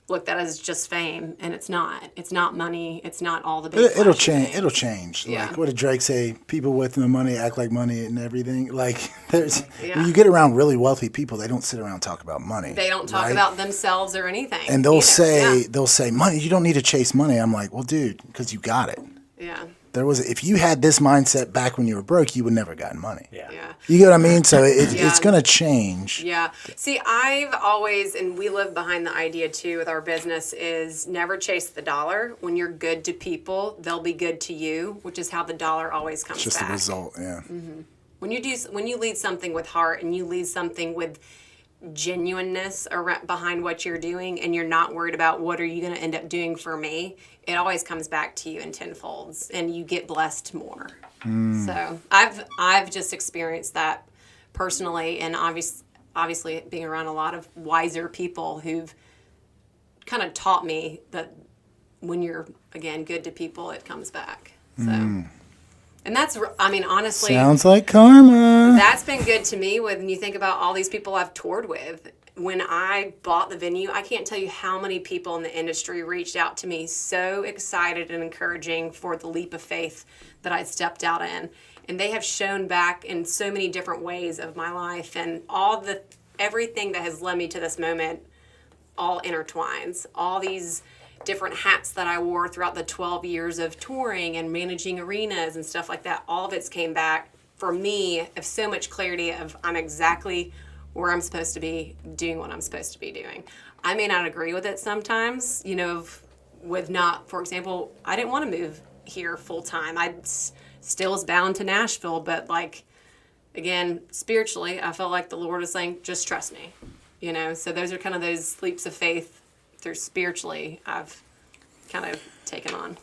look at that as just fame, and it's not. It's not money. It's not all the big It'll change. It'll change. Yeah. Like, what did Drake say? People with no money act like money and everything. Like, when you get around really wealthy people, they don't sit around and talk about money. They don't talk about themselves or anything. And they'll say, money, you don't need to chase money. I'm like, well, dude, because you got it. Yeah. If you had this mindset back when you were broke, you would never have gotten money. Yeah. You get what I mean? So it's going to change. Yeah. See, I've always, and we live behind the idea too with our business, is never chase the dollar. When you're good to people, they'll be good to you, which is how the dollar always comes back. It's just the result, yeah. Mm-hmm. When you lead something with heart and you lead something with genuineness behind what you're doing, and you're not worried about what are you going to end up doing for me, it always comes back to you in tenfolds, and you get blessed more. So I've just experienced that personally, and obviously being around a lot of wiser people who've kind of taught me that when you're again good to people, it comes back. So and that's, I mean, honestly, sounds like karma. That's been good to me when you think about all these people I've toured with. When I bought the venue, I can't tell you how many people in the industry reached out to me so excited and encouraging for the leap of faith that I stepped out in. And they have shown back in so many different ways of my life, and everything that has led me to this moment all intertwines. All these different hats that I wore throughout the 12 years of touring and managing arenas and stuff like that, all of it's came back for me of so much clarity of I'm exactly where I'm supposed to be, doing what I'm supposed to be doing. I may not agree with it sometimes, for example, I didn't want to move here full time. I still was bound to Nashville, but again, spiritually, I felt like the Lord was saying, just trust me, so those are kind of those leaps of faith through spiritually I've kind of taken on.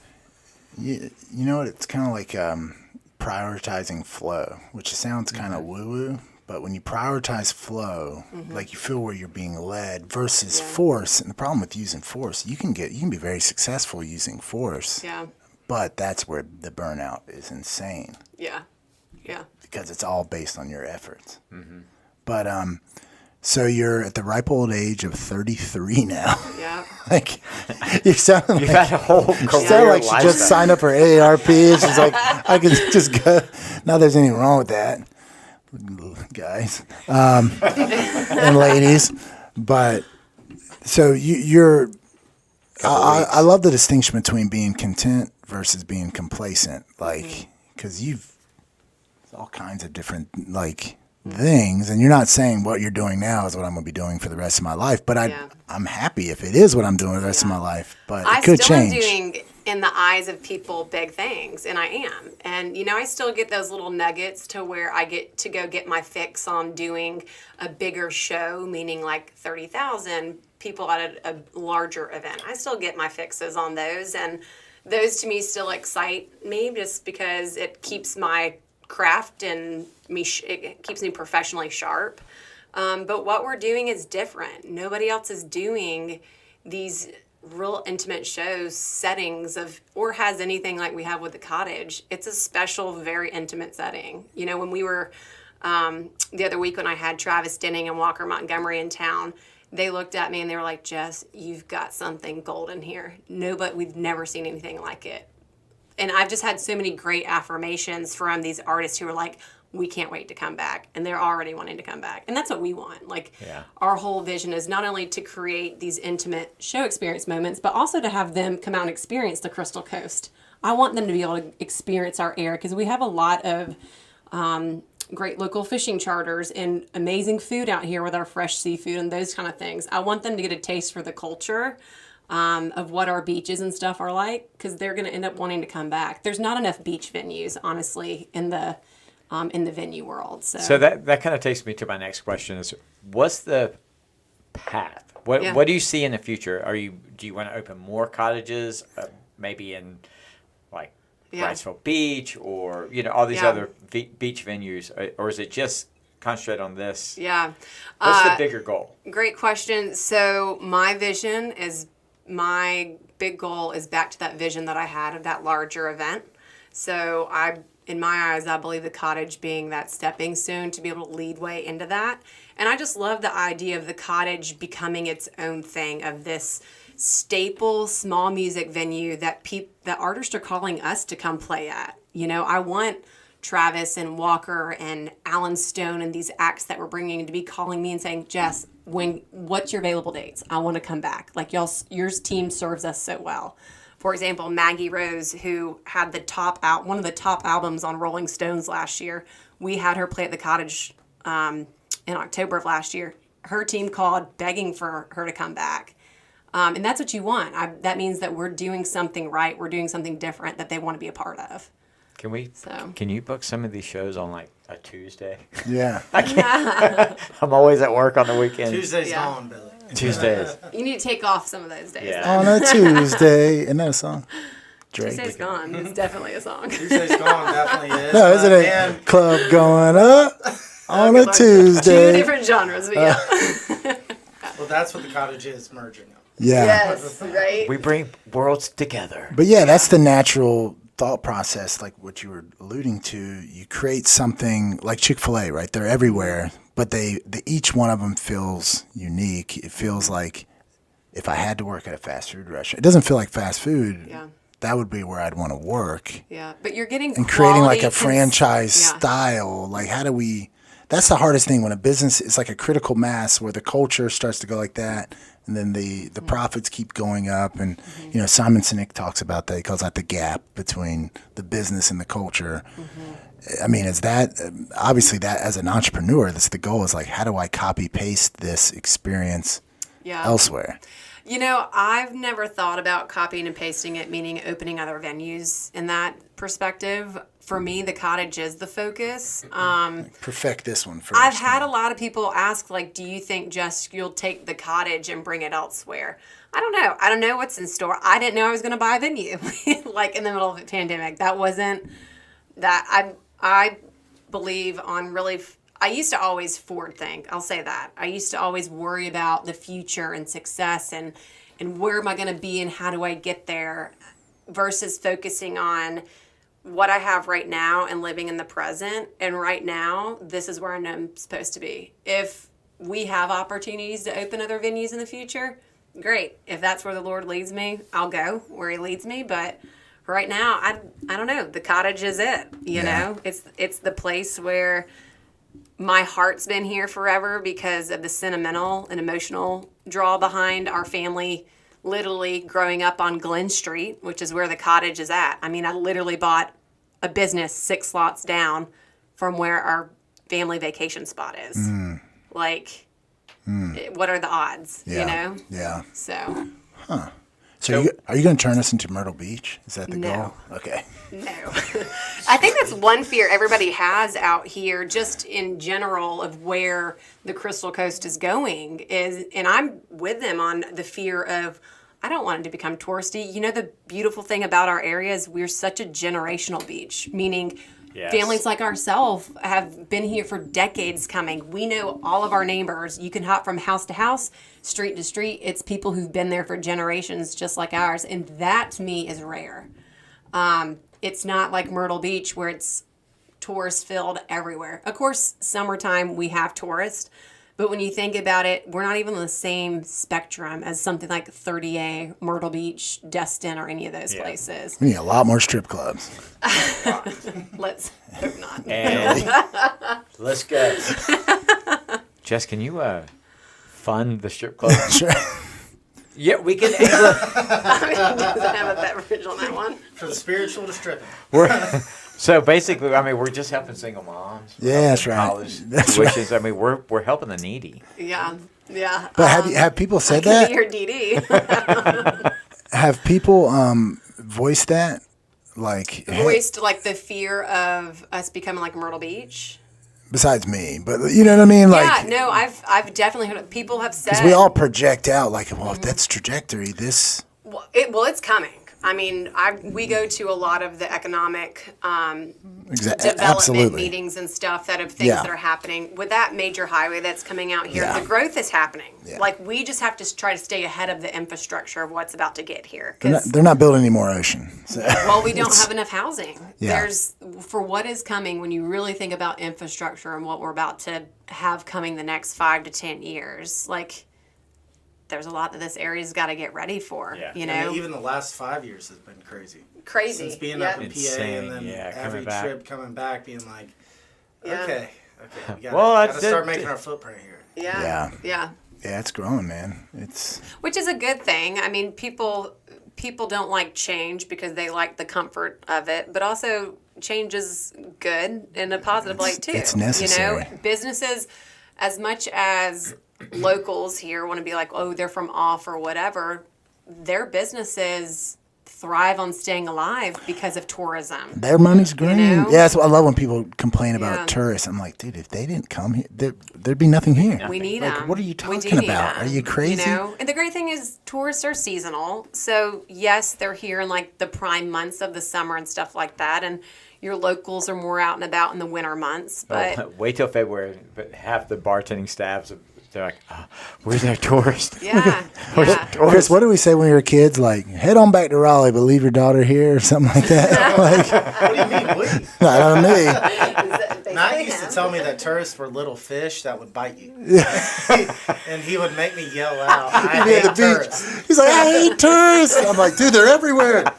You know what? It's kind of like prioritizing flow, which sounds kind of woo-woo, but when you prioritize flow, like you feel where you're being led versus force. And the problem with using force, you can be very successful using force. Yeah. But that's where the burnout is insane. Yeah. Yeah. Because it's all based on your efforts. Mm-hmm. But so you're at the ripe old age of 33 now. Yeah. You sound like, you've had a whole career. You sound like she just signed up for AARP. She's like, I could just go. Not there's anything wrong with that, guys and ladies. But so you're. I love the distinction between being content versus being complacent. Because you've all kinds of different things, and you're not saying what you're doing now is what I'm going to be doing for the rest of my life, but I'm happy if it is what I'm doing the rest of my life, but it could change. I still am doing, in the eyes of people, big things, and I am. And, I still get those little nuggets to where I get to go get my fix on doing a bigger show, meaning 30,000 people at a larger event. I still get my fixes on those, and those to me still excite me just because it keeps my craft and it keeps me professionally sharp. But what we're doing is different. Nobody else is doing these real intimate shows, settings of, or has anything like we have with the Cottage. It's a special, very intimate setting. You know, when we were, the other week when I had Travis Denning and Walker Montgomery in town, they looked at me and they were like, Jess, you've got something golden here. We've never seen anything like it. And I've just had so many great affirmations from these artists who are like, we can't wait to come back. And they're already wanting to come back. And that's what we want. Like, our whole vision is not only to create these intimate show experience moments, but also to have them come out and experience the Crystal Coast. I want them to be able to experience our air because we have a lot of great local fishing charters and amazing food out here with our fresh seafood and those kind of things. I want them to get a taste for the culture of what our beaches and stuff are like, because they're going to end up wanting to come back. There's not enough beach venues, honestly, in the venue world. So that kind of takes me to my next question: is what's the path? What do you see in the future? Do you want to open more cottages, maybe in like Wrightsville Beach, or all these other beach venues, or is it just concentrate on this? What's the bigger goal? Great question. So my big goal is back to that vision that I had of that larger event. So in my eyes, I believe the Cottage being that stepping stone to be able to lead way into that. And I just love the idea of the Cottage becoming its own thing, of this staple small music venue that artists are calling us to come play at. I want Travis and Walker and Alan Stone and these acts that we're bringing to be calling me and saying, Jess, what's your available dates? I want to come back. Like, your team serves us so well. For example, Maggie Rose, who had one of the top albums on Rolling Stones last year, we had her play at the Cottage in October of last year. Her team called begging for her to come back. And that's what you want. That means that we're doing something right. We're doing something different that they want to be a part of. Can you book some of these shows on like a Tuesday? Yeah. I can't. I'm always at work on the weekend. Tuesday's gone, Billy. Tuesdays. You need to take off some of those days. Yeah. On a Tuesday. Isn't that a song? Drake. Tuesday's gone. It's definitely a song. Tuesday's gone definitely is. No, isn't it? Club going up on a Tuesday. 2 different genres, but Well, that's what the Cottage is, merging them. Yeah. Yes, right? We bring worlds together. But that's the natural thought process, like what you were alluding to. You create something like Chick-fil-A, right? They're everywhere, but each one of them feels unique. It feels like if I had to work at a fast food restaurant, it doesn't feel like fast food. Yeah. That would be where I'd want to work. Yeah, but you're getting and creating like a franchise style. Like, how do we? That's the hardest thing when a business is like a critical mass where the culture starts to go like that, and then the profits keep going up. And Simon Sinek talks about that. He calls that the gap between the business and the culture. I mean, is that obviously that as an entrepreneur, that's the goal, is like, how do I copy paste this experience elsewhere? I've never thought about copying and pasting it, meaning opening other venues in that perspective. For me, the Cottage is the focus. Perfect this one first. I've had a lot of people ask, like, do you think, Jess, you'll take the Cottage and bring it elsewhere? I don't know. I don't know what's in store. I didn't know I was going to buy a venue, like, in the middle of a pandemic. That wasn't that. I believe on really... I used to always forward think. I'll say that. I used to always worry about the future and success and where am I going to be and how do I get there, versus focusing on what I have right now and living in the present. And right now, this is where I know I'm supposed to be. If we have opportunities to open other venues in the future, great. If that's where the Lord leads me, I'll go where He leads me. But right now, I don't know. The Cottage is it. You know, it's the place where my heart's been here forever because of the sentimental and emotional draw behind our family literally growing up on Glen Street, which is where the Cottage is at. I mean, I literally bought a business 6 slots down from where our family vacation spot is. Like, what are the odds, you know? Yeah. So. Huh. So are you going to turn us into Myrtle Beach? Is that the goal? Okay. No. I think that's one fear everybody has out here, just in general, of where the Crystal Coast is going. And I'm with them on the fear of, I don't want it to become touristy. The beautiful thing about our area is we're such a generational beach, meaning Yes. Families like ourselves have been here for decades coming. We know all of our neighbors. You can hop from house to house, street to street. It's people who've been there for generations just like ours. And that to me is rare. It's not like Myrtle Beach where it's tourist filled everywhere. Of course, summertime we have tourists. But when you think about it, we're not even on the same spectrum as something like 30A, Myrtle Beach, Destin, or any of those places. We need a lot more strip clubs. Let's hope not. And let's go. Jess, can you fund the strip club? Sure. Yeah, we can. Doesn't have a beverage on that one. For the spiritual to stripping. So basically, I mean, we're just helping single moms. Yeah, that's right. College That's tuitions. I mean, we're helping the needy. Yeah. But have people said that? Your DD. Have people voiced that? Like Voiced like the fear of us becoming like Myrtle Beach. Besides me, but you know what I mean? Like, Yeah, no, I've definitely heard people have said. because we all project out like, well, if that's trajectory, this. Well, it's coming. I mean, we go to a lot of the economic development Absolutely. meetings and stuff that are happening. With that major highway that's coming out here, the growth is happening. Yeah. Like, we just have to try to stay ahead of the infrastructure of what's about to get here. They're not building any more ocean. So. Well, we don't have enough housing. Yeah. For what is coming, when you really think about infrastructure and what we're about to have coming the next 5 to 10 years, like, there's a lot that this area's got to get ready for, you know? I mean, even the last 5 years has been crazy. Crazy. Since being up in Insane. PA and then every coming trip coming back being like, okay, we got to start making our footprint here. Yeah. Yeah, it's growing, man. It's Which is a good thing. I mean, people don't like change because they like the comfort of it, but also change is good in a positive light too. It's necessary. You know, businesses, as much as locals here want to be like, oh, they're from off or whatever, their businesses thrive on staying alive because of tourism. Their money's green. You know? Yeah, that's what I love when people complain about tourists. I'm like, dude, if they didn't come here, there'd be nothing here. We need like, them. what are you We talking do need about? them, Are you crazy? You know? And the great thing is tourists are seasonal. So, yes, they're here in like the prime months of the summer and stuff like that. And your locals are more out and about in the winter months. But wait till February. But half the bartending staffs, they're like, oh, where's that tourist? yeah. Chris, what do we say when we were kids? Like, head on back to Raleigh, but leave your daughter here or something like that? Like, What do you mean, we? I don't know. Matt used to tell me that tourists were little fish that would bite you. And he would make me yell out, I hate tourists. He's like, I hate tourists. I'm like, dude, they're everywhere.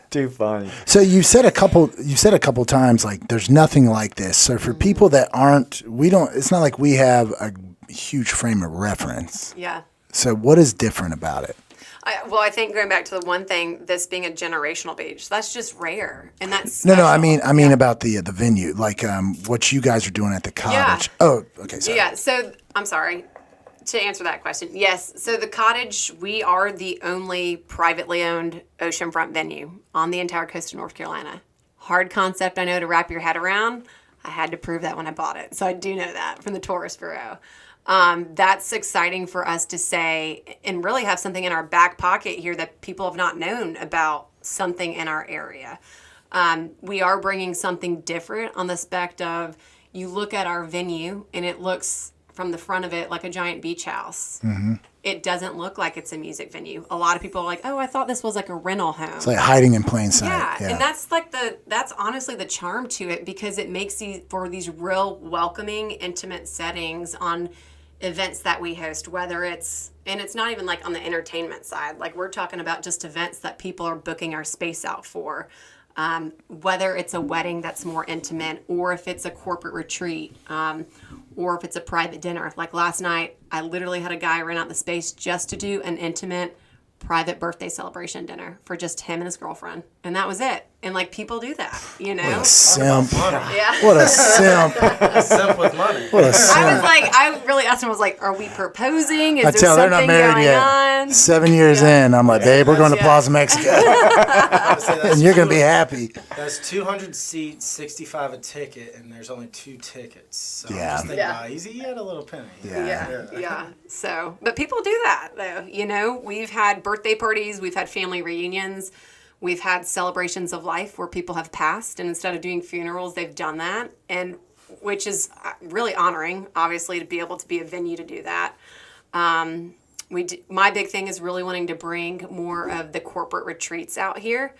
Too funny. So you said a couple times like there's nothing like this. So for people that it's not like we have a huge frame of reference. Yeah. So what is different about it? I think going back to the one thing, this being a generational beach, that's just rare, and that's No, special. I mean about the venue, like what you guys are doing at the Cottage. Yeah. Oh, okay, sorry. Yeah, so I'm sorry. To answer that question, yes. So the Cottage, we are the only privately owned oceanfront venue on the entire coast of North Carolina. Hard concept, I know, to wrap your head around. I had to prove that when I bought it. So I do know that from the Tourist Bureau. That's exciting for us to say and really have something in our back pocket here that people have not known about something in our area. We are bringing something different on the spec of you look at our venue and it looks from the front of it like a giant beach house. Mm-hmm. It doesn't look like it's a music venue. A lot of people are like, oh, I thought this was like a rental home. It's like hiding in plain sight. Yeah. And that's honestly the charm to it because it makes for these real welcoming, intimate settings on events that we host, and it's not even like on the entertainment side. Like we're talking about just events that people are booking our space out for. Whether it's a wedding that's more intimate or if it's a corporate retreat, or if it's a private dinner. Like last night, I literally had a guy rent out the space just to do an intimate private birthday celebration dinner for just him and his girlfriend. And that was it. And like people do that, you know? What a simp. Yeah. What a simp. A simp with money. What a simp. I really asked him, I was like, are we proposing? Is I there tell they're something not married going yet. on? 7 years in, I'm like, babe, we're going to Plaza Mexico. And you're going to be happy. That's 200 seats, 65 a ticket, and there's only 2 tickets. So Yeah. I'm just thinking, easy at a little penny. Yeah. So, but people do that though. You know, we've had birthday parties, we've had family reunions. We've had celebrations of life where people have passed, and instead of doing funerals, they've done that, and which is really honoring, obviously, to be able to be a venue to do that. My big thing is really wanting to bring more of the corporate retreats out here,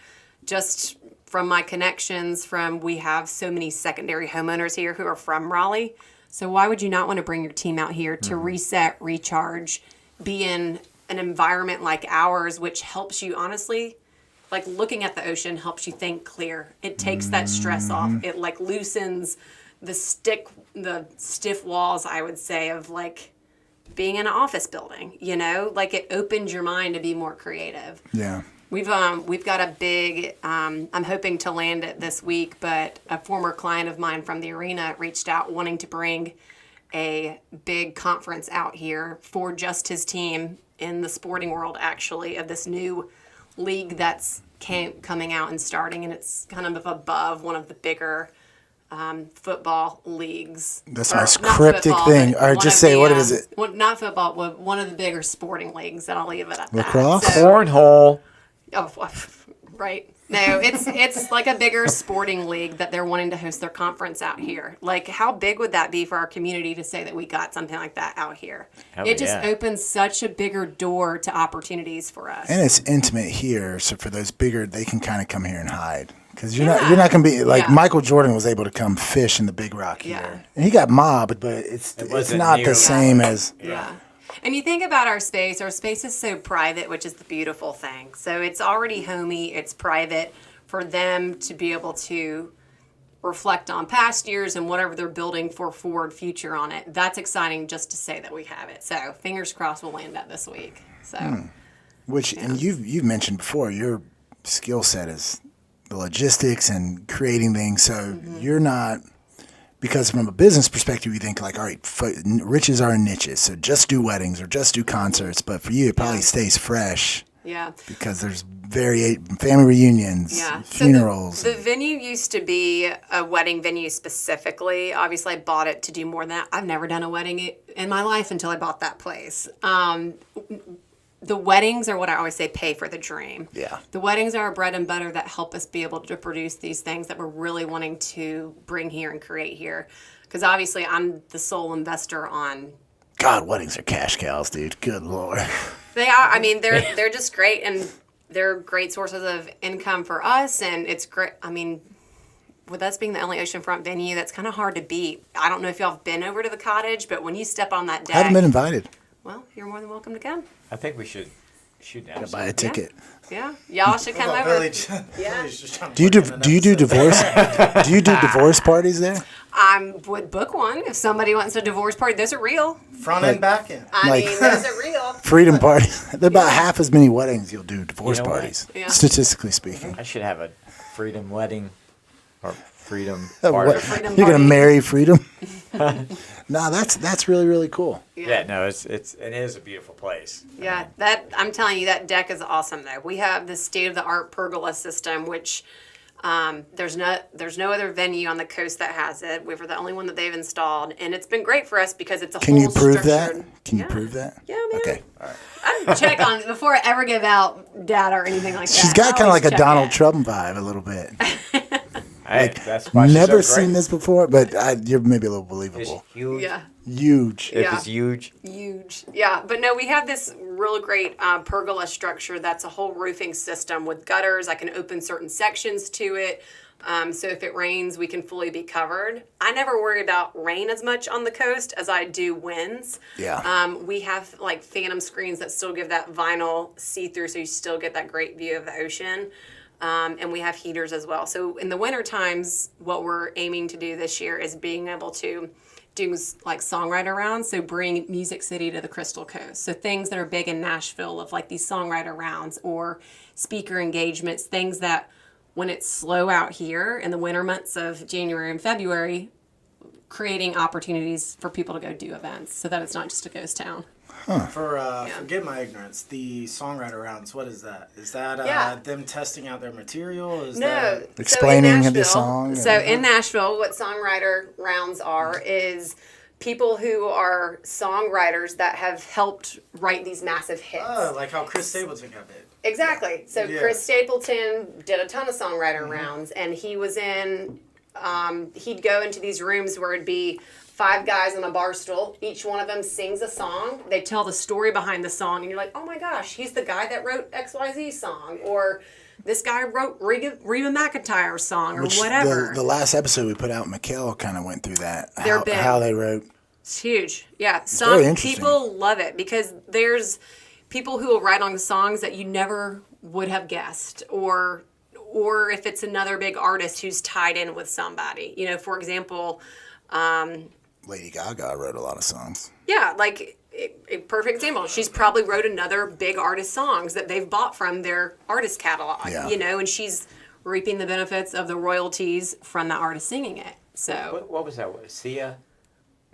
just from my connections we have so many secondary homeowners here who are from Raleigh. So why would you not want to bring your team out here to reset, recharge, be in an environment like ours, which helps you, honestly, like looking at the ocean helps you think clear. It takes that stress off. It like loosens the stiff walls, I would say, of like being in an office building, you know, like it opens your mind to be more creative. Yeah. We've got a big, I'm hoping to land it this week, but a former client of mine from the arena reached out wanting to bring a big conference out here for just his team in the sporting world, actually, of this new league that's coming out and starting, and it's kind of above one of the bigger football leagues. That's the most cryptic thing. Or just say, what is it? Well, not football, one of the bigger sporting leagues, and I'll leave it at Lacrosse? that. Cornhole. Oh, right. No, it's like a bigger sporting league that they're wanting to host their conference out here. Like, how big would that be for our community to say that we got something like that out here? It just opens such a bigger door to opportunities for us. And it's intimate here, so for those bigger, they can kind of come here and hide. Because you're not going to be, like, Michael Jordan was able to come fish in the Big Rock here. And he got mobbed, but it's not the same as... Yeah. And you think about our space is so private, which is the beautiful thing. So it's already homey, it's private for them to be able to reflect on past years and whatever they're building for forward future on it. That's exciting just to say that we have it. So fingers crossed we'll land that this week. So, and you've mentioned before, your skill set is the logistics and creating things. So you're not... Because from a business perspective, you think like, all right, riches are in niches. So just do weddings or just do concerts. But for you, it probably stays fresh. Yeah. Because there's family reunions, funerals. So the venue used to be a wedding venue specifically. Obviously, I bought it to do more than that. I've never done a wedding in my life until I bought that place. The weddings are what I always say, pay for the dream. Yeah. The weddings are our bread and butter that help us be able to produce these things that we're really wanting to bring here and create here. Because obviously I'm the sole investor on... God, weddings are cash cows, dude. Good Lord. They are. I mean, they're just great, and they're great sources of income for us, and it's great. I mean, with us being the only oceanfront venue, that's kind of hard to beat. I don't know if y'all have been over to the Cottage, but when you step on that deck... I haven't been invited. Well, you're more than welcome to come. I think we should shoot down. Buy a ticket. Yeah. Y'all should come over. Do you do divorce? Do you do divorce parties there? I would book one if somebody wants a divorce party. Those are real. Front and back end. I mean, those are real. Freedom parties. They're about half as many weddings you'll do divorce parties, statistically speaking. I should have a freedom wedding or freedom party. You're going to marry freedom? No, that's really, really cool. Yeah, no, it is a beautiful place. Yeah, I'm telling you, that deck is awesome though. We have the state-of-the-art pergola system, which there's no other venue on the coast that has it. We were the only one that they've installed, and it's been great for us because it's a Can you prove that? Can you prove that? Yeah, man. Okay, all right. I'd check on it before I ever give out data or anything like that. She's got kind of like a Donald Trump vibe a little bit. Hey, that's why never she's so seen this before, but you're maybe a little believable. It's huge. Yeah. Huge. It is huge. Huge. Yeah, but no, we have this real great pergola structure that's a whole roofing system with gutters. I can open certain sections to it. So if it rains, we can fully be covered. I never worry about rain as much on the coast as I do winds. Yeah. We have like phantom screens that still give that vinyl see-through, so you still get that great view of the ocean. And we have heaters as well. So in the winter times, what we're aiming to do this year is being able to do like Songwriter Rounds. So bring Music City to the Crystal Coast. So things that are big in Nashville of like these Songwriter Rounds or speaker engagements, things that when it's slow out here in the winter months of January and February, creating opportunities for people to go do events so that it's not just a ghost town. Huh. Forgive my ignorance, the Songwriter Rounds, what is that? Is that them testing out their material? Explaining the song? So in Nashville, what Songwriter Rounds is people who are songwriters that have helped write these massive hits. Oh, like how Chris Stapleton got big. Exactly. So Chris Stapleton did a ton of Songwriter Rounds, and he was in, he'd go into these rooms where it'd be 5 guys on a bar stool. Each one of them sings a song. They tell the story behind the song, and you're like, oh my gosh, he's the guy that wrote XYZ song, or this guy wrote Reba McEntire's song, or whatever. The last episode we put out, Mikhail kind of went through that. They're big. How they wrote. It's huge. Yeah. Very interesting. People love it because there's people who will write on songs that you never would have guessed, or if it's another big artist who's tied in with somebody. You know, for example, Lady Gaga wrote a lot of songs. Yeah, like a perfect example. She's probably wrote another big artist songs that they've bought from their artist catalog, you know, and she's reaping the benefits of the royalties from the artist singing it. So what was that? Sia?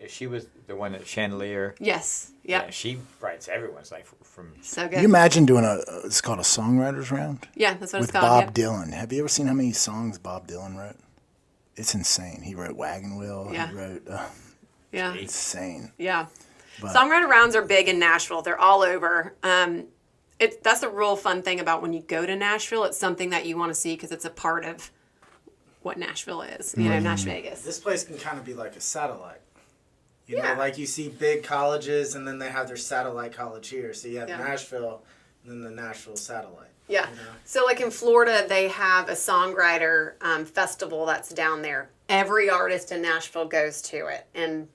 She was the one at Chandelier. Yes. Yep. Yeah. She writes everyone's like from. So good. Can you imagine doing it's called a Songwriters Round? Yeah, that's what with it's called. Bob Dylan. Have you ever seen how many songs Bob Dylan wrote? It's insane. He wrote Wagon Wheel. Yeah. He wrote. Yeah. Insane. Yeah. But, Songwriter Rounds are big in Nashville. They're all over. That's a real fun thing about when you go to Nashville. It's something that you want to see because it's a part of what Nashville is. You know, Nash Vegas. This place can kind of be like a satellite. You know, like you see big colleges and then they have their satellite college here. So you have Nashville and then the Nashville satellite. Yeah. You know? So like in Florida, they have a songwriter festival that's down there. Every artist in Nashville goes to it. And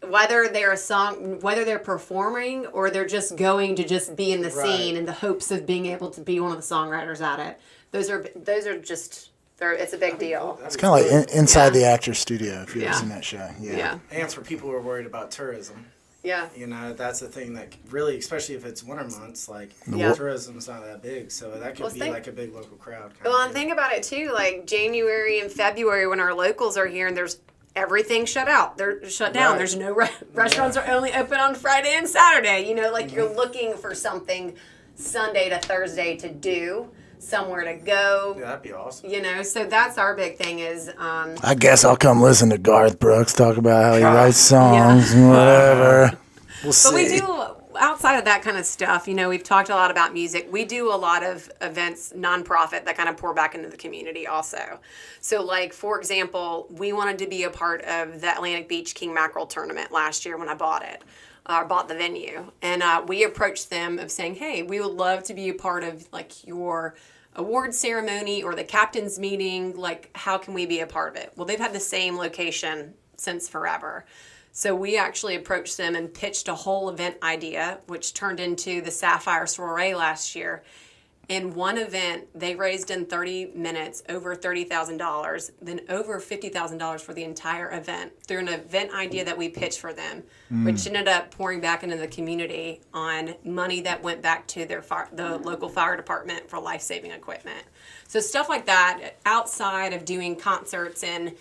whether they're performing or they're just going to just be in the scene in the hopes of being able to be one of the songwriters at it, those are just it's a big deal. It's kind of like inside the actor's studio, if you've ever seen that show. Yeah. And for people who are worried about tourism. Yeah. You know, that's the thing that really, especially if it's winter months, like tourism's not that big. So that could be like a big local crowd. And think about it too, like January and February when our locals are here and there's everything shut out. They're shut down. Right. There's no restaurants are only open on Friday and Saturday. You know, like you're looking for something Sunday to Thursday to do. Somewhere to go. Yeah, that'd be awesome. You know, so that's our big thing is... I guess I'll come listen to Garth Brooks talk about how he writes songs and whatever. We'll see. But we do, outside of that kind of stuff, you know, we've talked a lot about music. We do a lot of events, nonprofit, that kind of pour back into the community also. So, like, for example, we wanted to be a part of the Atlantic Beach King Mackerel tournament last year when I bought it. Bought the venue. And we approached them of saying, hey, we would love to be a part of, like, your award ceremony or the captain's meeting. Like, how can we be a part of it? Well, they've had the same location since forever. So we actually approached them and pitched a whole event idea, which turned into the Sapphire Soiree last year. In one event, they raised in 30 minutes over $30,000, then over $50,000 for the entire event through an event idea that we pitched for them, which ended up pouring back into the community on money that went back to the local fire department for life-saving equipment. So stuff like that, outside of doing concerts and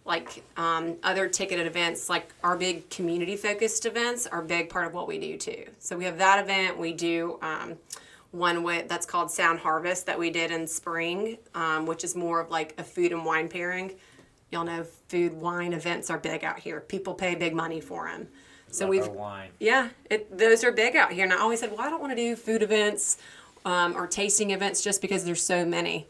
like other ticketed events, like our big community-focused events are a big part of what we do too. So we have that event. We do... one that's called Sound Harvest that we did in spring, which is more of like a food and wine pairing. Y'all know food, wine events are big out here. People pay big money for them. So wine. Yeah, those are big out here. And I always said, well, I don't want to do food events or tasting events just because there's so many.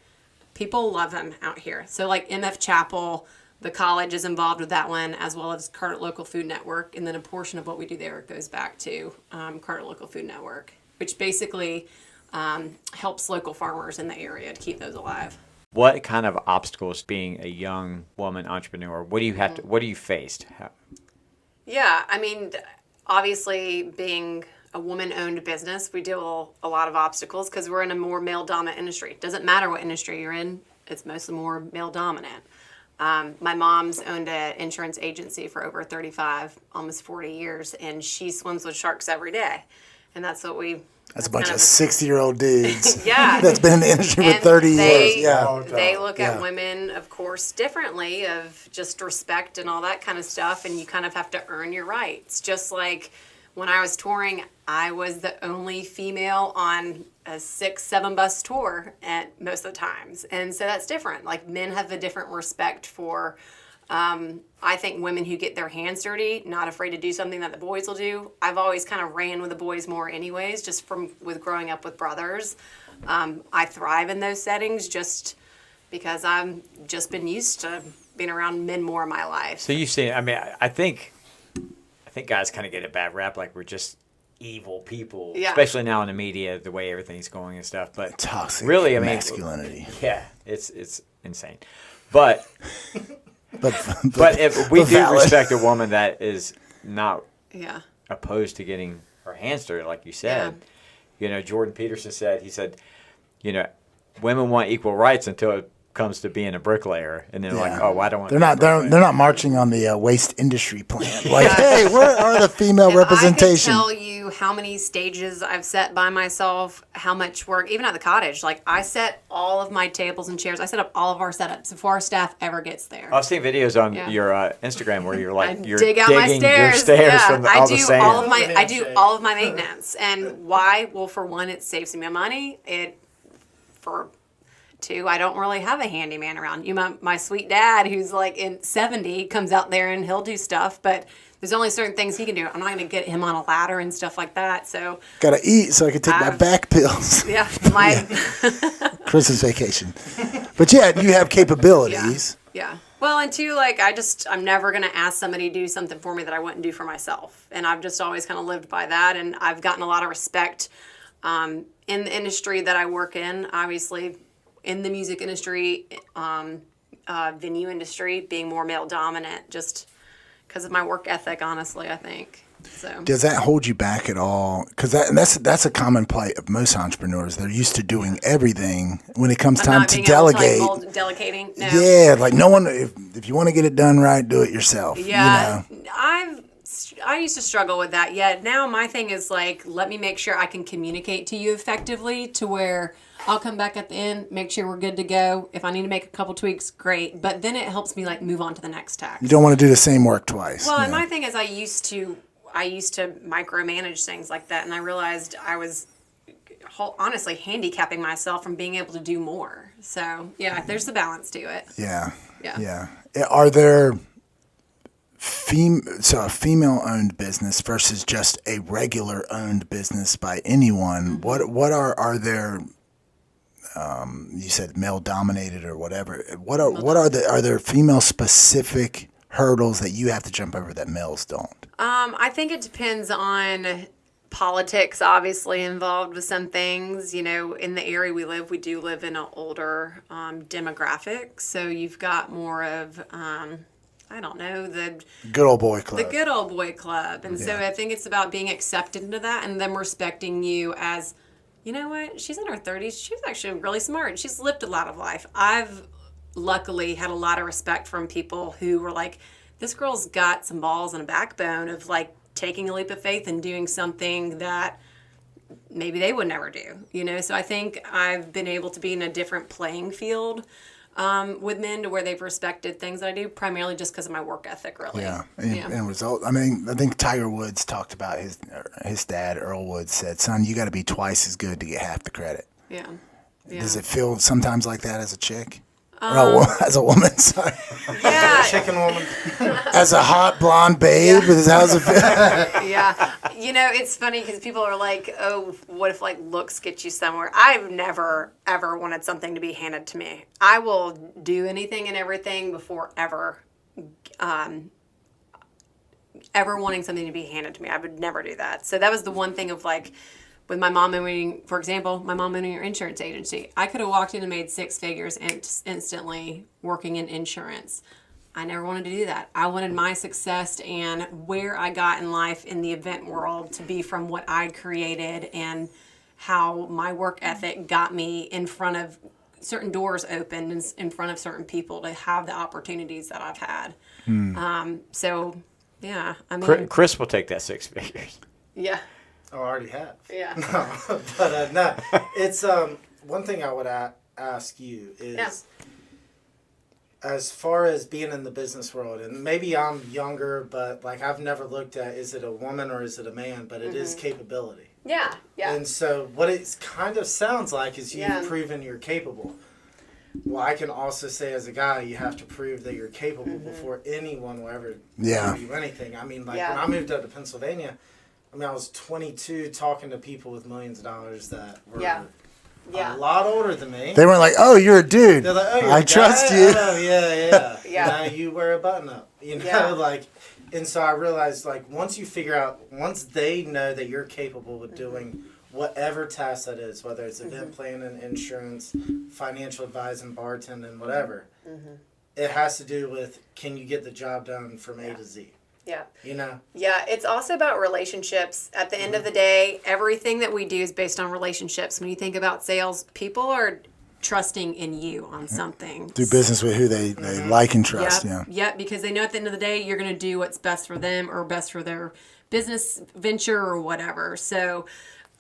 People love them out here. So like MF Chapel, the college is involved with that one, as well as Carter Local Food Network. And then a portion of what we do there goes back to Carter Local Food Network, which basically... helps local farmers in the area to keep those alive. What kind of obstacles, being a young woman entrepreneur, what do you faced? Yeah, I mean, obviously being a woman-owned business, we deal with a lot of obstacles because we're in a more male-dominant industry. It doesn't matter what industry you're in, it's mostly more male-dominant. My mom's owned an insurance agency for over 35, almost 40 years, and she swims with sharks every day. And that's what That's a bunch of 60-year-old dudes. Yeah. That's been in the industry for 30 years. Yeah. They look at women, of course, differently, of just respect and all that kind of stuff, and you kind of have to earn your rights. Just like when I was touring, I was the only female on a 6-7 bus tour at most of the times. And so that's different. Like, men have a different respect for I think women who get their hands dirty, not afraid to do something that the boys will do. I've always kind of ran with the boys more anyways, just with growing up with brothers. I thrive in those settings just because I've just been used to being around men more in my life. So you've seen, I think guys kind of get a bad rap, like we're just evil people, especially now in the media, the way everything's going and stuff. But toxic really, masculinity. Yeah, it's insane. But if we do respect a woman that is not opposed to getting her hands dirty, like you said, Jordan Peterson said, women want equal rights until it comes to being a bricklayer, and then like, oh, I don't want. They're not marching on the waste industry plant. Like, hey, where are the female representation? I could tell you how many stages I've set by myself, how much work, even at the cottage. Like, I set all of my tables and chairs. I set up all of our setups before our staff ever gets there. I've seen videos on your Instagram where you're like, you're dig out digging my stairs. your stairs from all the sand. I do all of my maintenance. And why? Well, for one, it saves me money. Two, I don't really have a handyman around. My sweet dad, who's like in 70, comes out there and he'll do stuff, but there's only certain things he can do. I'm not going to get him on a ladder and stuff like that. So gotta eat so I can take my back pills. Yeah, Christmas vacation. But you have capabilities. Yeah. Well, and two, like I'm never going to ask somebody to do something for me that I wouldn't do for myself, and I've just always kind of lived by that, and I've gotten a lot of respect in the industry that I work in. Obviously, in the music industry, venue industry, being more male dominant, just because of my work ethic, honestly, I think. So does that hold you back at all? Because that's a common plight of most entrepreneurs. They're used to doing everything. When it comes time to delegate, delegating. No. Yeah, like no one. If you want to get it done right, do it yourself. Yeah, I used to struggle with that. Yeah, now my thing is like, let me make sure I can communicate to you effectively to where I'll come back at the end, make sure we're good to go. If I need to make a couple tweaks, great. But then it helps me like move on to the next task. You don't want to do the same work twice. Well, and my thing is I used to micromanage things like that, and I realized I was honestly handicapping myself from being able to do more. So yeah, there's a balance to it. Yeah. Are there a female-owned business versus just a regular-owned business by anyone? What are there? You said male-dominated or whatever. Are there female-specific hurdles that you have to jump over that males don't? I think it depends on politics, obviously involved with some things. In the area we do live in an older demographic, so you've got more of the good old boy club. The good old boy club. And so I think it's about being accepted into that and them respecting you as, you know what, she's in her 30s. She's actually really smart. She's lived a lot of life. I've luckily had a lot of respect from people who were like, this girl's got some balls and a backbone of like taking a leap of faith and doing something that maybe they would never do, So I think I've been able to be in a different playing field with men to where they've respected things that I do, primarily just because of my work ethic, really. Yeah. And result, I think Tiger Woods talked about his dad, Earl Woods, said, son, you got to be twice as good to get half the credit. Yeah. Does it feel sometimes like that as a chick? As a woman, sorry. Yeah. Chicken woman. As a hot blonde babe, how's it feel? Yeah. It's funny because people are like, oh, what if like looks get you somewhere? I've never, ever wanted something to be handed to me. I will do anything and everything before ever wanting something to be handed to me. I would never do that. So that was the one thing of like, with my mom owning, for example, her insurance agency. I could have walked in and made six figures instantly working in insurance. I never wanted to do that. I wanted my success and where I got in life in the event world to be from what I created and how my work ethic got me in front of certain doors opened and in front of certain people to have the opportunities that I've had. So, yeah. Chris will take that six figures. Yeah. Oh, I already have. Yeah. No, but no, it's one thing I would ask you is, as far as being in the business world, and maybe I'm younger, but like I've never looked at is it a woman or is it a man, but it is capability. Yeah, yeah. And so what it kind of sounds like is you've proven you're capable. well, I can also say as a guy, you have to prove that you're capable before anyone will ever give you anything. I mean, like when I moved up to Pennsylvania, I mean, I was 22 talking to people with millions of dollars that were a lot older than me. They weren't like, oh, you're a dude. They're like, oh, you're I trust you. Oh, yeah. Now you wear a button up, like, and so I realized, like, once they know that you're capable of doing whatever task that is, whether it's event planning, insurance, financial advising, bartending, whatever, it has to do with, can you get the job done from A to Z? Yeah. Yeah, it's also about relationships. At the end of the day, everything that we do is based on relationships. When you think about sales, people are trusting in you on something. Do business with who they like and trust. Yep, because they know at the end of the day, you're going to do what's best for them or best for their business venture or whatever. So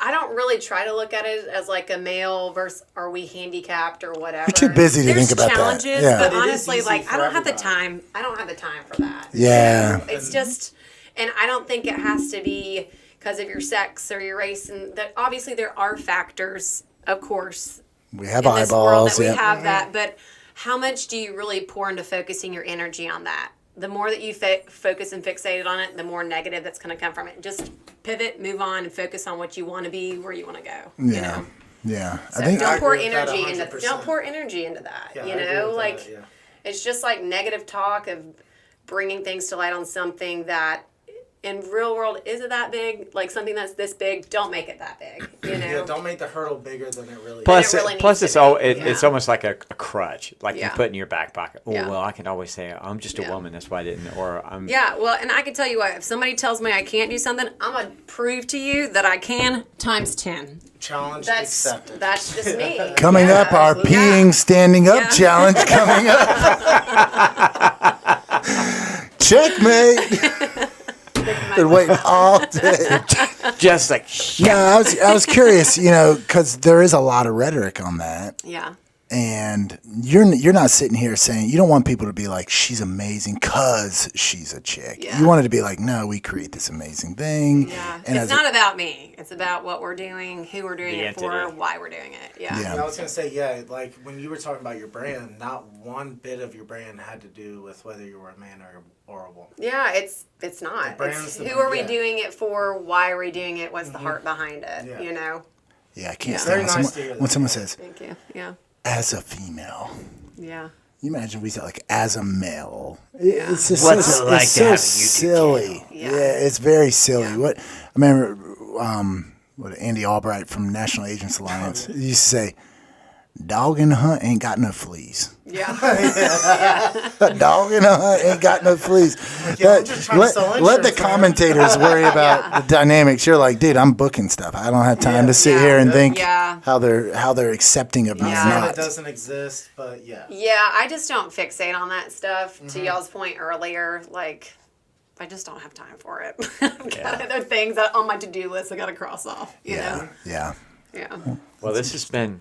I don't really try to look at it as like a male versus are we handicapped or whatever. You're too busy to think about challenges, that. But honestly, like I don't have the time. I don't have the time for that. Yeah. It's just, and I don't think it has to be because of your sex or your race. And that obviously there are factors, of course. We have in eyeballs. This world that we have that, but how much do you really pour into focusing your energy on that? The more that you focus and fixated on it, the more negative that's going to come from it. Just pivot, move on, and focus on what you want to be, where you want to go. Yeah, you know? Yeah. So I think don't pour energy into that. Yeah, it's just like negative talk of bringing things to light on something that in real world isn't that big. Like something that's this big, don't make it that big. Yeah, don't make the hurdle bigger than it really plus, is. Plus, it's almost like a crutch, like you put in your back pocket. Oh well, I can always say I'm just a woman. That's why I didn't, or I'm. Yeah, well, and I can tell you what. If somebody tells me I can't do something, I'm gonna prove to you that I can times 10. Challenge accepted. That's just me. Coming up, our peeing standing up challenge coming up. Checkmate. Been waiting all day. Just like no, I was curious, because there is a lot of rhetoric on that. Yeah. And you're not sitting here saying you don't want people to be like she's amazing because she's a chick. Yeah. You want it to be like, no, we create this amazing thing. Yeah, and it's not about me. It's about what we're doing, who we're doing it for, why we're doing it. Yeah. I was gonna say like when you were talking about your brand, not one bit of your brand had to do with whether you were a man or a woman. Yeah, it's not. It's who are we doing it for? Why are we doing it? What's the heart behind it? Yeah. Yeah, I can't stand when someone says, "Thank you." Yeah. As a female. Yeah. You imagine we said like as a male. It's just what's it like it's to have a so YouTube silly. Yeah, it's very silly. Yeah. What I remember, what Andy Albright from National Agents Alliance used to say, "Dog in the hunt ain't got no fleas." Yeah. A dog in a hunt ain't got no fleas. Let the commentators worry about the dynamics. You're like, dude, I'm booking stuff. I don't have time to sit here and think how they're accepting of me. It doesn't exist, but Yeah, I just don't fixate on that stuff. To y'all's point earlier, like I just don't have time for it. I've got other things on my to-do list I got to cross off. You know? Yeah. Well, it's been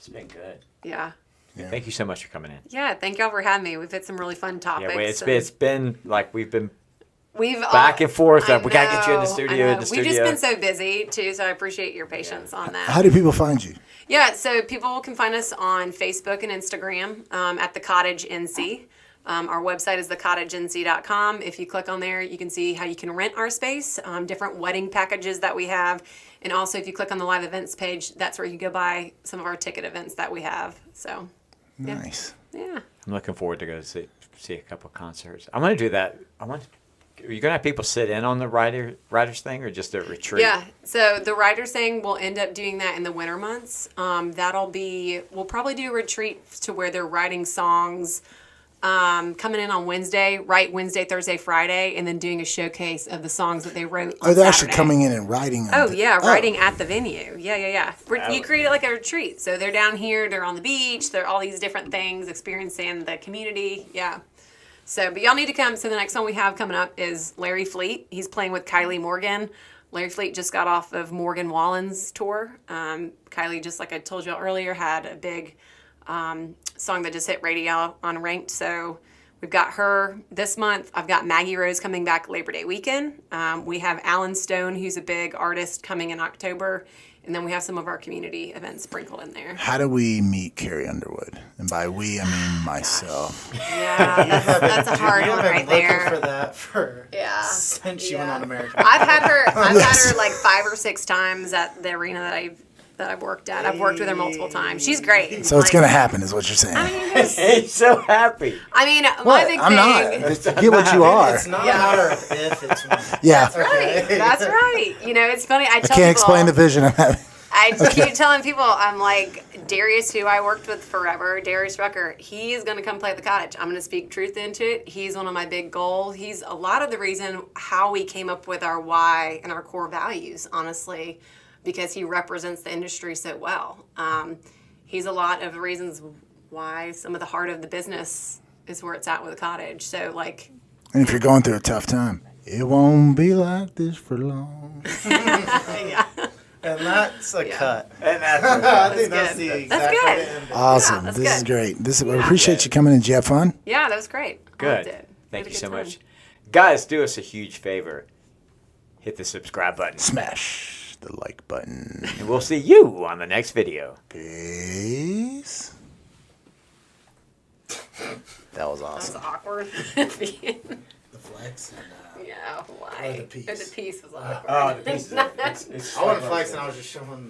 good. Yeah. Thank you so much for coming in. Yeah, thank y'all for having me. We've had some really fun topics. Yeah, it's been like we've back and forth. We gotta get you in the studio. We've just been so busy too, so I appreciate your patience on that. How do people find you? Yeah, so people can find us on Facebook and Instagram at the Cottage NC. Our website is thecottagenc.com. If you click on there, you can see how you can rent our space, different wedding packages that we have. And also, if you click on the live events page, that's where you can go buy some of our ticket events that we have. So, nice. Yeah. I'm looking forward to go see a couple of concerts. I'm going to do that. Are you going to have people sit in on the writers thing or just a retreat? Yeah. So the writers thing, we'll end up doing that in the winter months. We'll probably do a retreat to where they're writing songs. Coming in on Wednesday, Wednesday, Thursday, Friday, and then doing a showcase of the songs that they wrote on they're Saturday. actually coming in and writing. Writing at the venue. Yeah. You create it like a retreat. So they're down here, they're on the beach, they're all these different things, experiencing the community. Yeah. So, but y'all need to come. So the next one we have coming up is Larry Fleet. He's playing with Kylie Morgan. Larry Fleet just got off of Morgan Wallen's tour. Kylie, just like I told you earlier, had a big song that just hit radio on Ranked, so We've got her this month. I've got Maggie Rose coming back Labor Day weekend. We have Alan Stone, who's a big artist, coming in October. And then we have some of our community events sprinkled in there. How do we meet Carrie Underwood? And by we, I mean myself. Yeah, that's a hard one right there. For that since she went on American. I've had her like 5 or 6 times at the arena that I've worked at. I've worked with her multiple times. She's great. So it's going to happen, is what you're saying. I mean, He's so happy. I mean, What? my big I'm thing. not. Get what you are. It's not a matter of if, it's when. Yeah. That's right. That's right. You know, it's funny. I Can't explain the vision I'm having. I keep telling people, I'm like, Darius, who I worked with forever, Darius Rucker, he's going to come play at the Cottage. I'm going to speak truth into it. He's one of my big goals. He's a lot of the reason how we came up with our why and our core values, honestly, because he represents the industry so well. He's a lot of the reasons why some of the heart of the business is where it's at with the Cottage. So, like... And if you're going through a tough time, it won't be like this for long. Yeah. And that's a cut. And that's I think that's the exact way to end it. Awesome. Yeah, that's this is good. great. I appreciate you coming in. Did you have fun? Yeah, that was great. I loved good. it. Thank Had you a so good time. much. Guys, do us a huge favor. Hit the subscribe button. Smash the like button. And we'll see you on the next video. Peace. That was That awesome. was awkward. The flex. Yeah, why? Or the piece. The piece was awkward. Oh, the piece. I wasn't flexing, I was just showing